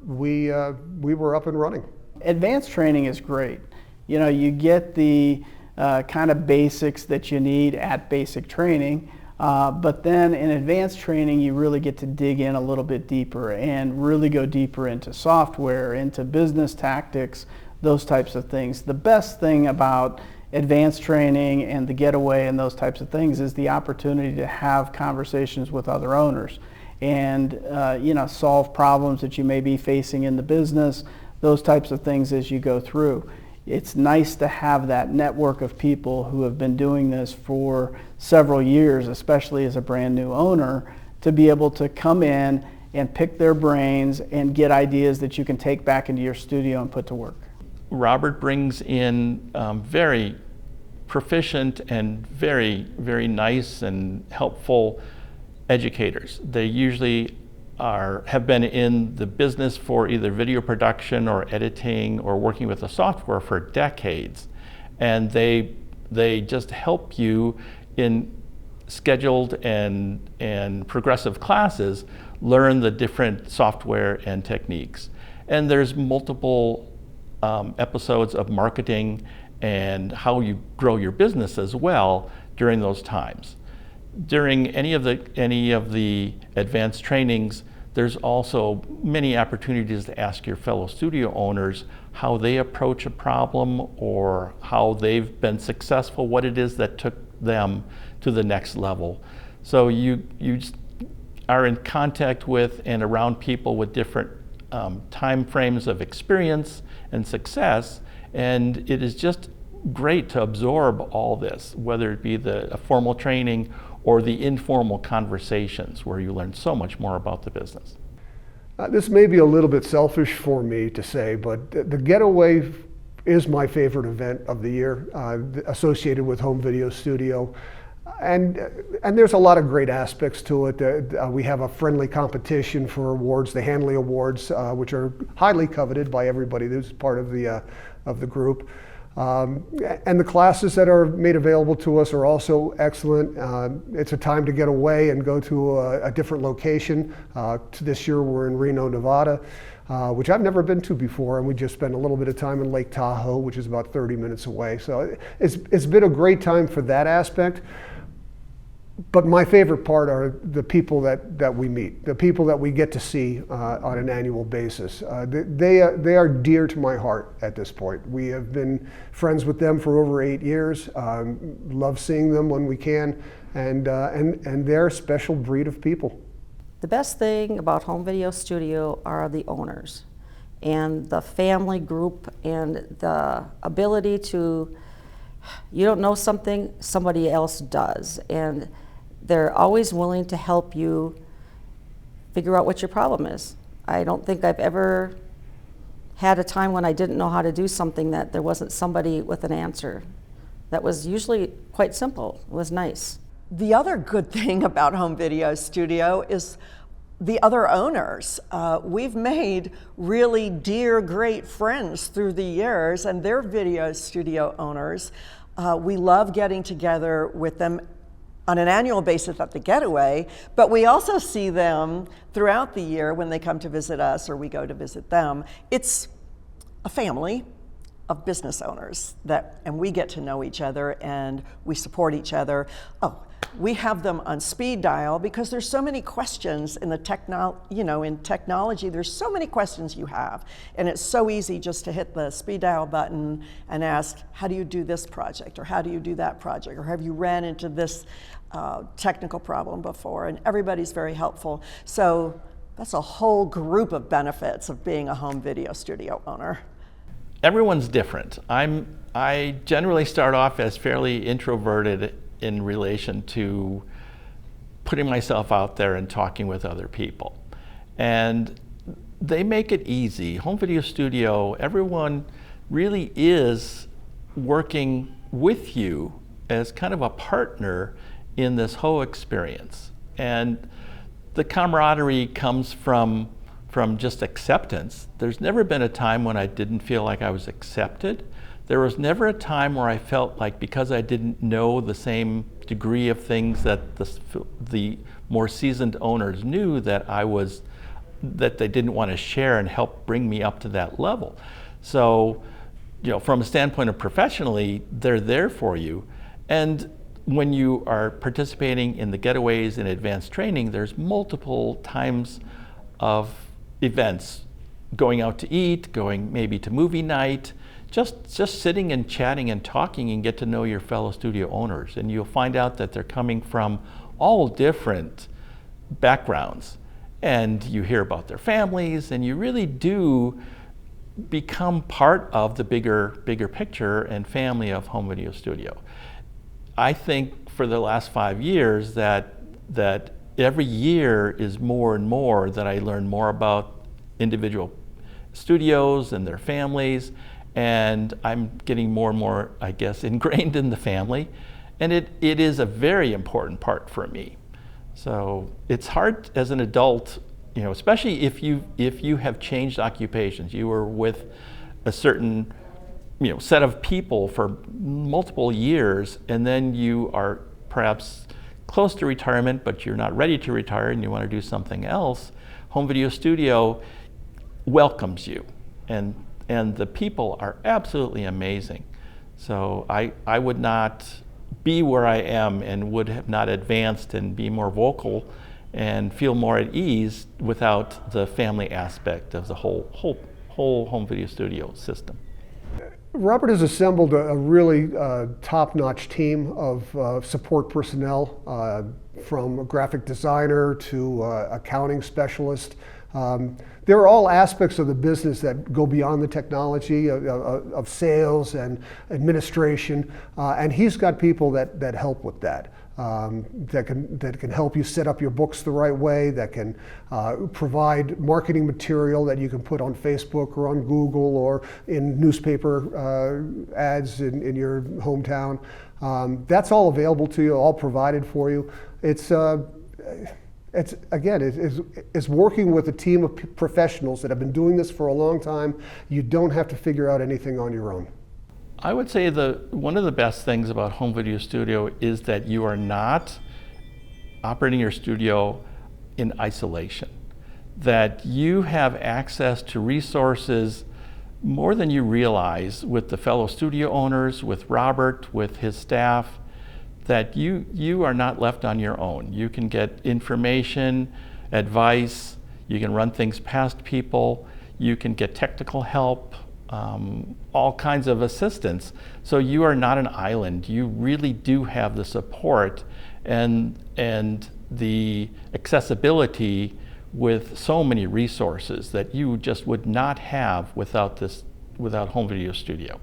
we were up and running. Advanced training is great. You get the kind of basics that you need at basic training, but then in advanced training, you really get to dig in a little bit deeper and really go deeper into software, into business tactics, those types of things. The best thing about advanced training and the getaway and those types of things is the opportunity to have conversations with other owners and solve problems that you may be facing in the business, those types of things as you go through. It's nice to have that network of people who have been doing this for several years, especially as a brand new owner, to be able to come in and pick their brains and get ideas that you can take back into your studio and put to work. Robert brings in very proficient and very, very nice and helpful educators. They usually have been in the business for either video production or editing or working with the software for decades. And they just help you in scheduled and progressive classes learn the different software and techniques. And there's multiple episodes of marketing and how you grow your business as well during those times. During any of the advanced trainings, there's also many opportunities to ask your fellow studio owners how they approach a problem or how they've been successful, what it is that took them to the next level. So you are in contact with and around people with different time frames of experience and success, and it is just great to absorb all this, whether it be the formal training or the informal conversations where you learn so much more about the business. This may be a little bit selfish for me to say, but the getaway is my favorite event of the year, associated with home video studio. And there's a lot of great aspects to it. We have a friendly competition for awards, the Hanley Awards, which are highly coveted by everybody who's part of the group. And the classes that are made available to us are also excellent. It's a time to get away and go to a different location. This year we're in Reno, Nevada, which I've never been to before, and we just spent a little bit of time in Lake Tahoe, which is about 30 minutes away. So it's been a great time for that aspect. But my favorite part are the people that we meet, the people that we get to see on an annual basis. They are dear to my heart at this point. We have been friends with them for over 8 years. Love seeing them when we can, and they're a special breed of people. The best thing about Home Video Studio are the owners and the family group and the ability to, you don't know something, somebody else does. And they're always willing to help you figure out what your problem is. I don't think I've ever had a time when I didn't know how to do something that there wasn't somebody with an answer. That was usually quite simple. It was nice. The other good thing about Home Video Studio is the other owners. We've made really dear, great friends through the years, and they're video studio owners. We love getting together with them on an annual basis at the Getaway, but we also see them throughout the year when they come to visit us or we go to visit them. It's a family of business owners and we get to know each other and we support each other. Oh, we have them on speed dial because there's so many questions in the in technology. There's so many questions you have, and it's so easy just to hit the speed dial button and ask, how do you do this project, or how do you do that project, or have you ran into this technical problem before? And everybody's very helpful. So that's a whole group of benefits of being a home video studio owner. Everyone's different. I generally start off as fairly introverted in relation to putting myself out there and talking with other people. And they make it easy. Home Video Studio, everyone really is working with you as kind of a partner in this whole experience. And the camaraderie comes from just acceptance. There's never been a time when I didn't feel like I was accepted. There was never a time where I felt like because I didn't know the same degree of things that the more seasoned owners knew that they didn't want to share and help bring me up to that level. So, from a standpoint of professionally, they're there for you. And when you are participating in the Getaways and advanced training, there's multiple times of events, going out to eat, going maybe to movie night, just sitting and chatting and talking and get to know your fellow studio owners. And you'll find out that they're coming from all different backgrounds. And you hear about their families, and you really do become part of the bigger picture and family of Home Video Studio. I think for the last 5 years that every year is more and more that I learn more about individual studios and their families. And I'm getting more and more, I guess, ingrained in the family. And it is a very important part for me. So it's hard as an adult, especially if you have changed occupations. You were with a certain set of people for multiple years, and then you are perhaps close to retirement, but you're not ready to retire and you want to do something else. Home Video Studio welcomes you. And the people are absolutely amazing. So I would not be where I am and would have not advanced and be more vocal and feel more at ease without the family aspect of the whole Home Video Studio system. Robert has assembled a really top-notch team of support personnel, from a graphic designer to accounting specialist. There are all aspects of the business that go beyond the technology of sales and administration, and he's got people that help with that. that can help you set up your books the right way, that can provide marketing material that you can put on Facebook or on Google or in newspaper ads in your hometown. That's all available to you, all provided for you. It's working with a team of professionals that have been doing this for a long time. You don't have to figure out anything on your own. I would say one of the best things about home video studio is that you are not operating your studio in isolation, that you have access to resources more than you realize with the fellow studio owners, with Robert, with his staff, that you are not left on your own. You can get information, advice, you can run things past people, you can get technical help, all kinds of assistance. So you are not an island. You really do have the support and the accessibility with so many resources that you just would not have without home video studio.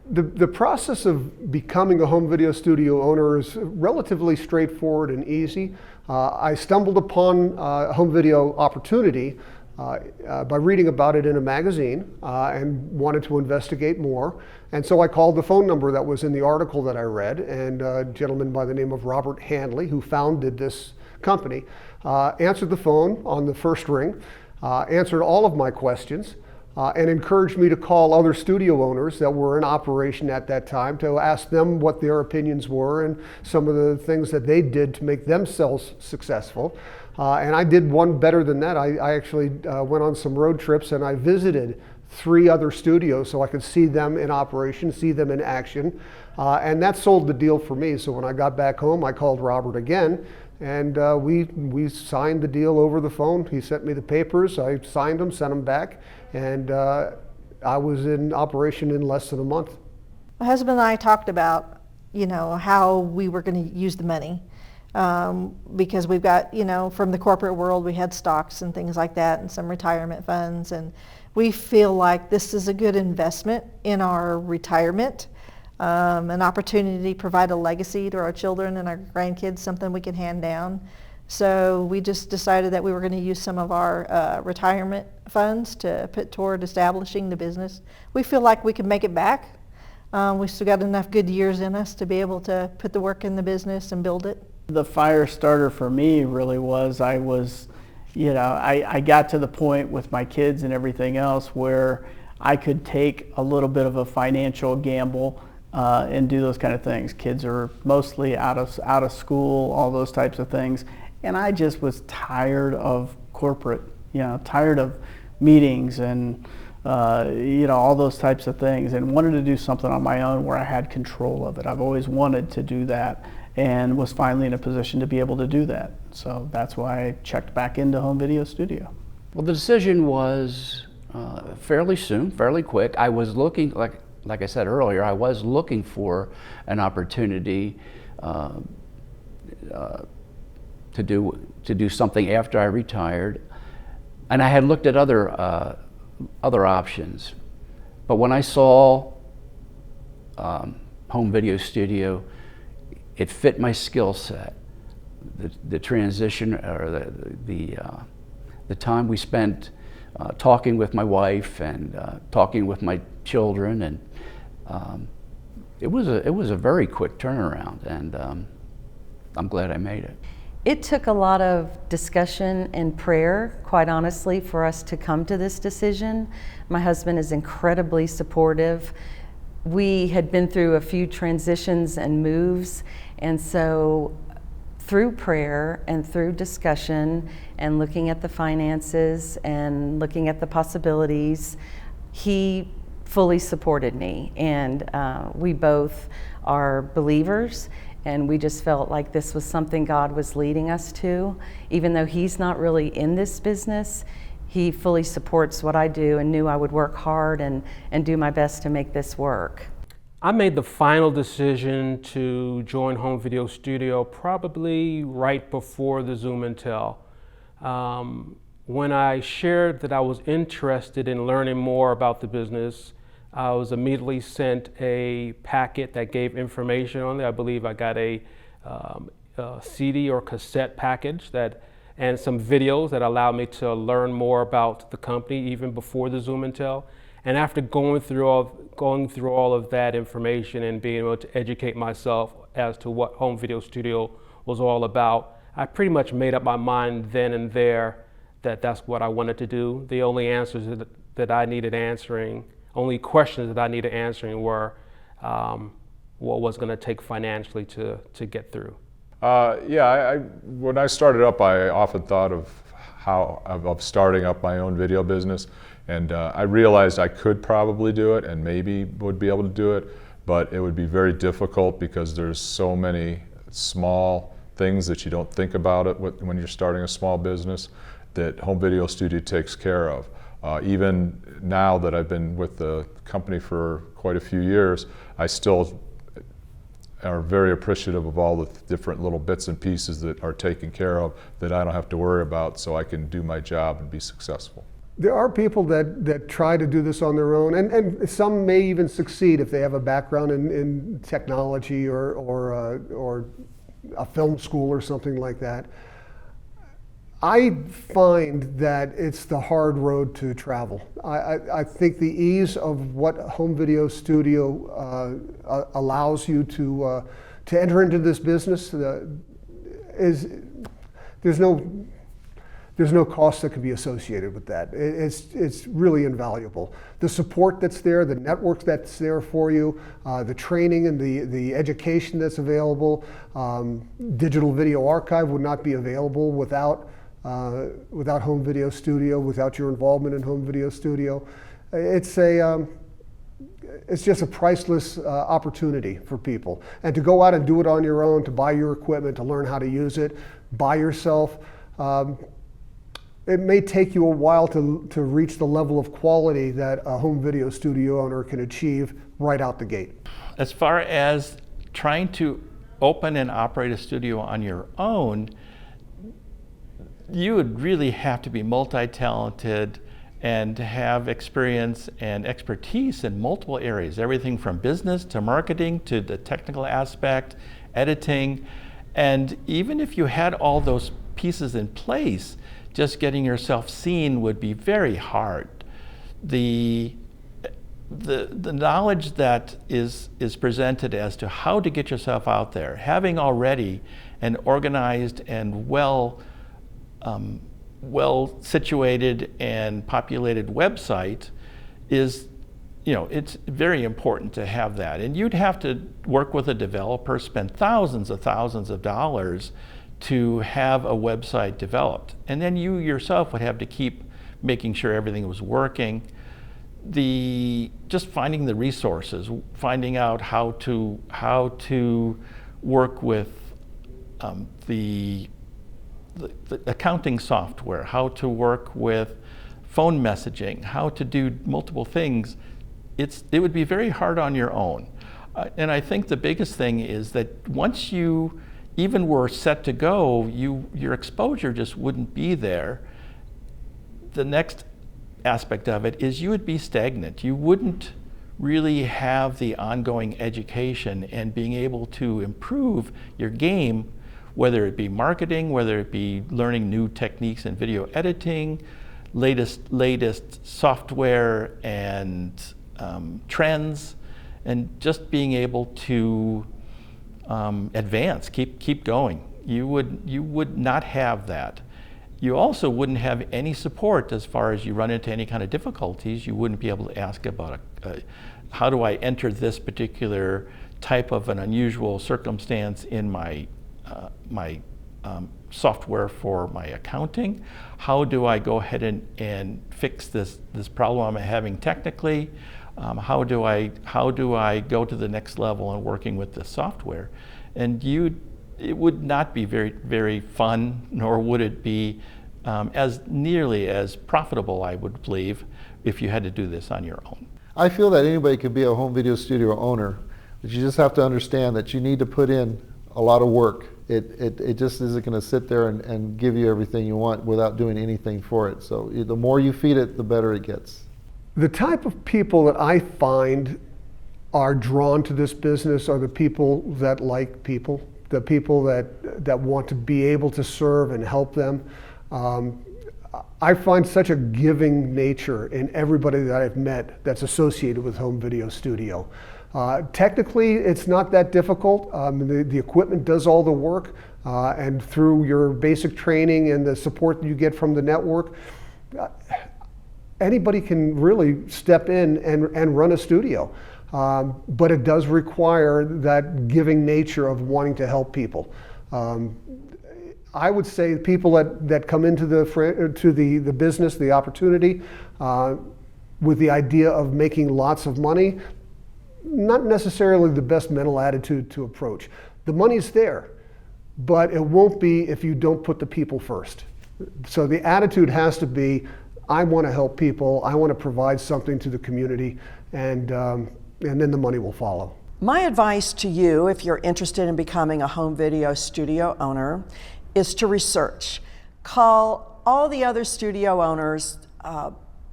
The process of becoming a home video studio owner is relatively straightforward and easy. I stumbled upon a home video opportunity by reading about it in a magazine and wanted to investigate more. And so I called the phone number that was in the article that I read, and a gentleman by the name of Robert Handley, who founded this company, answered the phone on the first ring, answered all of my questions, and encouraged me to call other studio owners that were in operation at that time to ask them what their opinions were and some of the things that they did to make themselves successful. And I did one better than that. I actually went on some road trips and I visited 3 other studios so I could see them in operation, see them in action. And that sold the deal for me. So when I got back home, I called Robert again, and we signed the deal over the phone. He sent me the papers, I signed them, sent them back, and I was in operation in less than a month. My husband and I talked about, how we were going to use the money. Because we've got, from the corporate world, we had stocks and things like that and some retirement funds, and we feel like this is a good investment in our retirement, an opportunity to provide a legacy to our children and our grandkids, something we can hand down. So we just decided that we were going to use some of our retirement funds to put toward establishing the business. We feel like we can make it back. We've still got enough good years in us to be able to put the work in the business and build it. The fire starter for me really was, I got to the point with my kids and everything else where I could take a little bit of a financial gamble and do those kind of things. Kids are mostly out of school, all those types of things. And I just was tired of corporate, tired of meetings and all those types of things, and wanted to do something on my own where I had control of it. I've always wanted to do that, and was finally in a position to be able to do that. So that's why I checked back into home video studio. Well, the decision was fairly soon, fairly quick. I was looking, like I said earlier, I was looking for an opportunity to do something after I retired, and I had looked at other options. But when I saw home video studio, it fit my skill set. The transition, or the time we spent talking with my wife and talking with my children, and it was a very quick turnaround, and I'm glad I made it. It took a lot of discussion and prayer, quite honestly, for us to come to this decision. My husband is incredibly supportive. We had been through a few transitions and moves, and so through prayer and through discussion and looking at the finances and looking at the possibilities, he fully supported me. And we both are believers, and we just felt like this was something God was leading us to. Even though he's not really in this business, he fully supports what I do and knew I would work hard and do my best to make this work. I made the final decision to join Home Video Studio probably right before the Zoom and Tell. When I shared that I was interested in learning more about the business, I was immediately sent a packet that gave information on it. I believe I got a CD or cassette package and some videos that allowed me to learn more about the company even before the Zoom and Tell. And after going through all of that information and being able to educate myself as to what home video studio was all about, I pretty much made up my mind then and there that that's what I wanted to do. The only answers that I needed answering, only questions that I needed answering were what was going to take financially to get through. When I started up, I often thought of starting up my own video business, and I realized I could probably do it and maybe would be able to do it, but it would be very difficult because there's so many small things that you don't think about it when you're starting a small business that Home Video Studio takes care of. Even now that I've been with the company for quite a few years, I still are very appreciative of all the different little bits and pieces that are taken care of that I don't have to worry about, so I can do my job and be successful. There are people that try to do this on their own, and some may even succeed if they have a background in technology or a film school or something like that. I find that it's the hard road to travel. I think the ease of what Home Video Studio allows you to enter into this business is there's no cost that can be associated with that. It's really invaluable. The support that's there, the network that's there for you, the training and the education that's available. Digital Video Archive would not be available without Home Video Studio, without your involvement in Home Video Studio. It's just a priceless opportunity for people. And to go out and do it on your own, to buy your equipment, to learn how to use it by yourself, it may take you a while to reach the level of quality that a home video studio owner can achieve right out the gate. As far as trying to open and operate a studio on your own, you would really have to be multi-talented and have experience and expertise in multiple areas, everything from business to marketing to the technical aspect, editing. And even if you had all those pieces in place, just getting yourself seen would be very hard. The knowledge that is presented as to how to get yourself out there, having already an organized and well situated and populated website is, it's very important to have that. And you'd have to work with a developer, spend thousands of dollars to have a website developed. And then you yourself would have to keep making sure everything was working. Just finding the resources, finding out how to work with the accounting software, how to work with phone messaging, how to do multiple things, it would be very hard on your own. And I think the biggest thing is that once you even were set to go, your exposure just wouldn't be there. The next aspect of it is you would be stagnant. You wouldn't really have the ongoing education and being able to improve your game, whether it be marketing, whether it be learning new techniques in video editing, latest software and trends, and just being able to advance, keep going. You would not have that. You also wouldn't have any support as far as you run into any kind of difficulties. You wouldn't be able to ask about how do I enter this particular type of an unusual circumstance in my software for my accounting. How do I go ahead and fix this problem I'm having technically? How do I go to the next level in working with this software? And it would not be very, very fun, nor would it be as nearly as profitable, I would believe, if you had to do this on your own. I feel that anybody could be a home video studio owner, but you just have to understand that you need to put in a lot of work. It just isn't going to sit there and give you everything you want without doing anything for it. So the more you feed it, the better it gets. The type of people that I find are drawn to this business are the people that like people. the people that want to be able to serve and help them. I find such a giving nature in everybody that I've met that's associated with home video studio. Technically, it's not that difficult. The equipment does all the work, and through your basic training and the support that you get from the network, anybody can really step in and run a studio. But it does require that giving nature of wanting to help people. I would say people that come into the business, the opportunity, with the idea of making lots of money, not necessarily the best mental attitude to approach. The money's there, but it won't be if you don't put the people first. So the attitude has to be, I want to help people, I want to provide something to the community, and then the money will follow. My advice to you, if you're interested in becoming a home video studio owner, is to research. Call all the other studio owners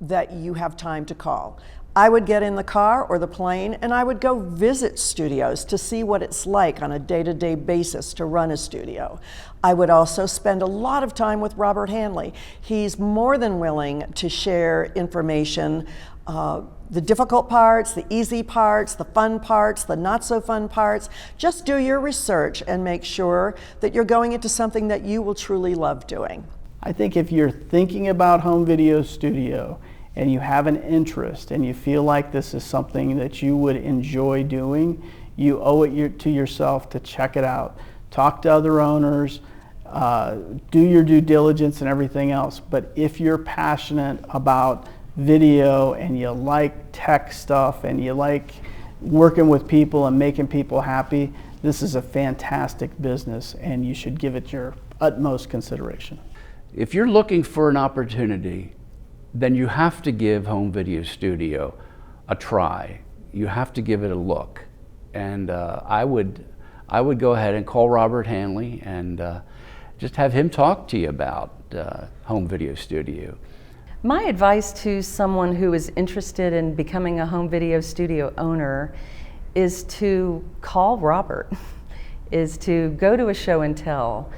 that you have time to call. I would get in the car or the plane and I would go visit studios to see what it's like on a day-to-day basis to run a studio. I would also spend a lot of time with Robert Hanley. He's more than willing to share information, the difficult parts, the easy parts, the fun parts, the not so fun parts. Just do your research and make sure that you're going into something that you will truly love doing. I think if you're thinking about home video studio and you have an interest and you feel like this is something that you would enjoy doing, you owe it to yourself to check it out. Talk to other owners, do your due diligence and everything else. But if you're passionate about video and you like tech stuff and you like working with people and making people happy, this is a fantastic business and you should give it your utmost consideration. If you're looking for an opportunity, then you have to give home video studio a try. You have to give it a look. And I would go ahead and call Robert Hanley and just have him talk to you about home video studio. My advice to someone who is interested in becoming a home video studio owner is to call Robert, is to go to a show and tell.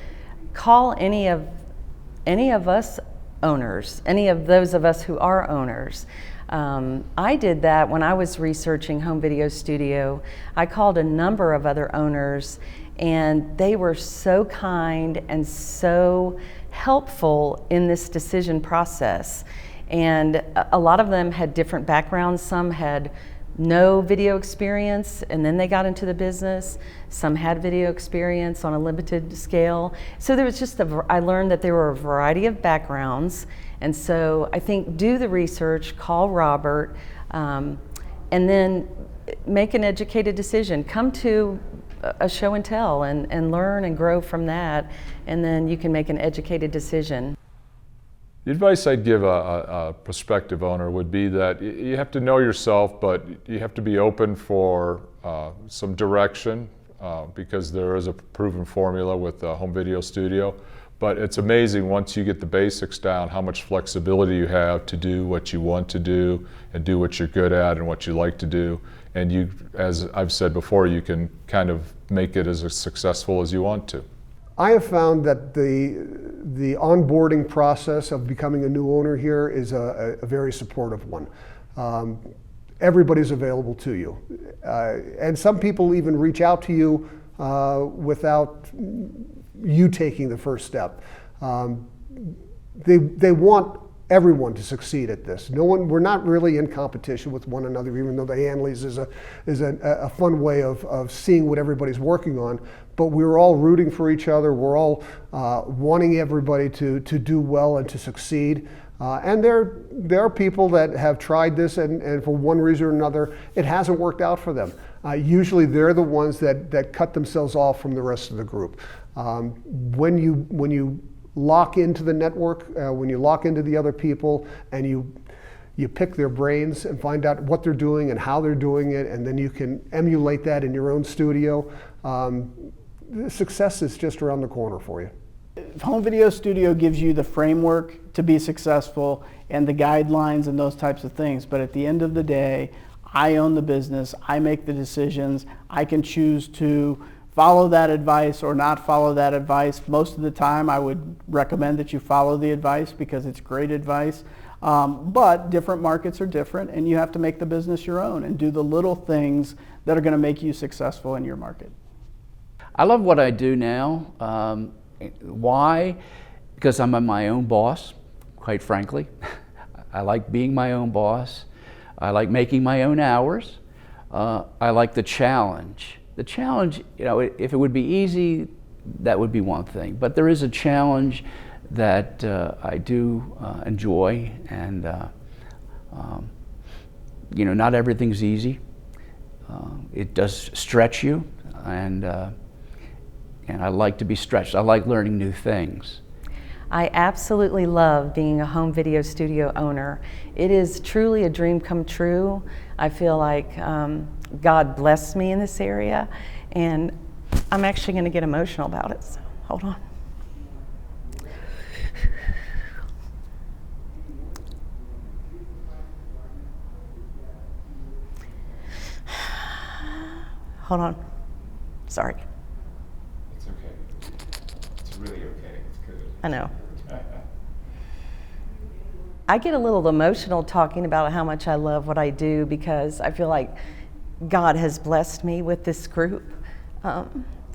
Call any of us owners, any of those of us who are owners. I did that when I was researching home video studio. I called a number of other owners and they were so kind and so helpful in this decision process. And a lot of them had different backgrounds. Some had no video experience and then they got into the business. Some had video experience on a limited scale. So there was just I learned that there were a variety of backgrounds. And so I think do the research, call Robert, and then make an educated decision. Come to a show and tell and learn and grow from that, and then you can make an educated decision. The advice I'd give a prospective owner would be that you have to know yourself, but you have to be open for some direction because there is a proven formula with the home video studio. But it's amazing once you get the basics down how much flexibility you have to do what you want to do and do what you're good at and what you like to do. And you, as I've said before, you can kind of make it as successful as you want to. I have found that the onboarding process of becoming a new owner here is a very supportive one. Everybody's available to you. And some people even reach out to you without you taking the first step. They want everyone to succeed at this. We're not really in competition with one another, even though the Hanleys is a fun way of seeing what everybody's working on. But we're all rooting for each other. We're all wanting everybody to do well and to succeed. And there are people that have tried this and for one reason or another, it hasn't worked out for them. Usually they're the ones that cut themselves off from the rest of the group. When you lock into the network, when you lock into the other people and you pick their brains and find out what they're doing and how they're doing it, and then you can emulate that in your own studio, success is just around the corner for you. Home video studio gives you the framework to be successful and the guidelines and those types of things, but at the end of the day, I own the business, I make the decisions, I can choose to follow that advice or not follow that advice. Most of the time I would recommend that you follow the advice because it's great advice. But different markets are different, and you have to make the business your own and do the little things that are going to make you successful in your market. I love what I do now. Why? Because I'm my own boss, quite frankly. I like being my own boss. I like making my own hours. I like the challenge. The challenge, you know, if it would be easy, that would be one thing. But there is a challenge that I do enjoy, and you know, not everything's easy. It does stretch you, and I like to be stretched. I like learning new things. I absolutely love being a home video studio owner. It is truly a dream come true. I feel like God blessed me in this area, and I'm actually going to get emotional about it, so hold on. Hold on. Sorry. It's okay. It's really okay. It's good. I know. I get a little emotional talking about how much I love what I do because I feel like God has blessed me with this group.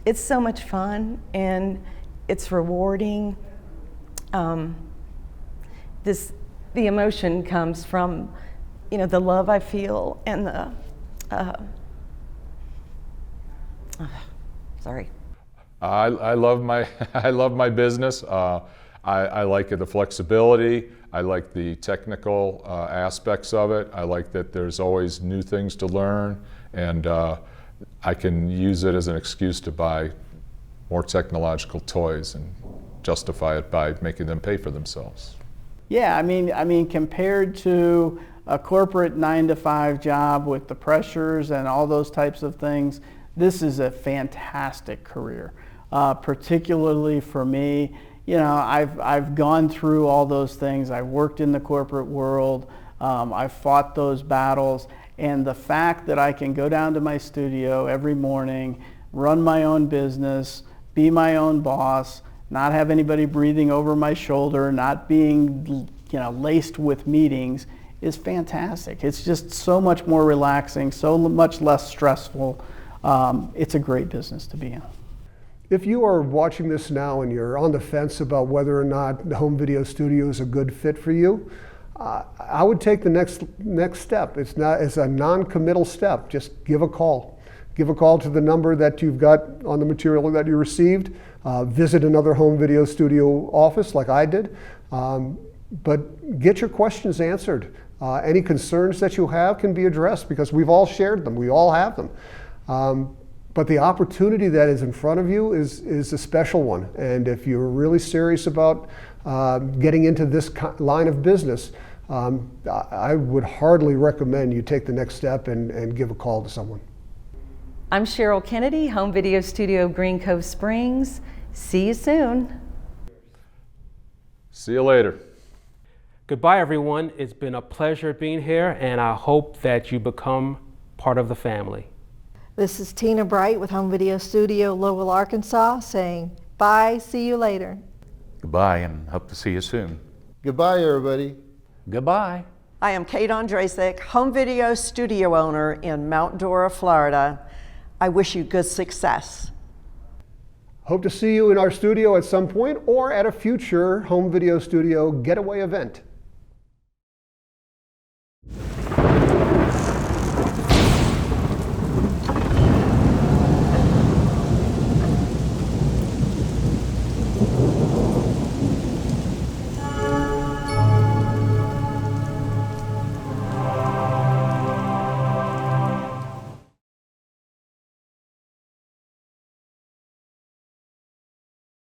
It's so much fun and it's rewarding. The emotion comes from, you know, the love I feel and the sorry. I love my I love my business. I like the flexibility. I like the technical aspects of it. I like that there's always new things to learn, and I can use it as an excuse to buy more technological toys and justify it by making them pay for themselves. Yeah, I mean, compared to a corporate 9-to-5 job with the pressures and all those types of things, this is a fantastic career, particularly for me. You know, I've gone through all those things. I've worked in the corporate world. I've fought those battles. And the fact that I can go down to my studio every morning, run my own business, be my own boss, not have anybody breathing over my shoulder, not being, you know, laced with meetings is fantastic. It's just so much more relaxing, so much less stressful. It's a great business to be in. If you are watching this now and you're on the fence about whether or not the home video studio is a good fit for you, I would take the next step. It's a non-committal step. Just give a call. Give a call to the number that you've got on the material that you received. Visit another home video studio office like I did. But get your questions answered. Any concerns that you have can be addressed because we've all shared them. We all have them. But the opportunity that is in front of you is a special one. And if you're really serious about getting into this line of business, I would hardly recommend you take the next step and give a call to someone. I'm Cheryl Kennedy, Home Video Studio, Green Cove Springs. See you soon. See you later. Goodbye, everyone. It's been a pleasure being here, and I hope that you become part of the family. This is Tina Bright with Home Video Studio, Lowell, Arkansas, saying bye, see you later. Goodbye, and hope to see you soon. Goodbye, everybody. Goodbye. I am Kate Andrzejczyk, home video studio owner in Mount Dora, Florida. I wish you good success. Hope to see you in our studio at some point or at a future home video studio getaway event.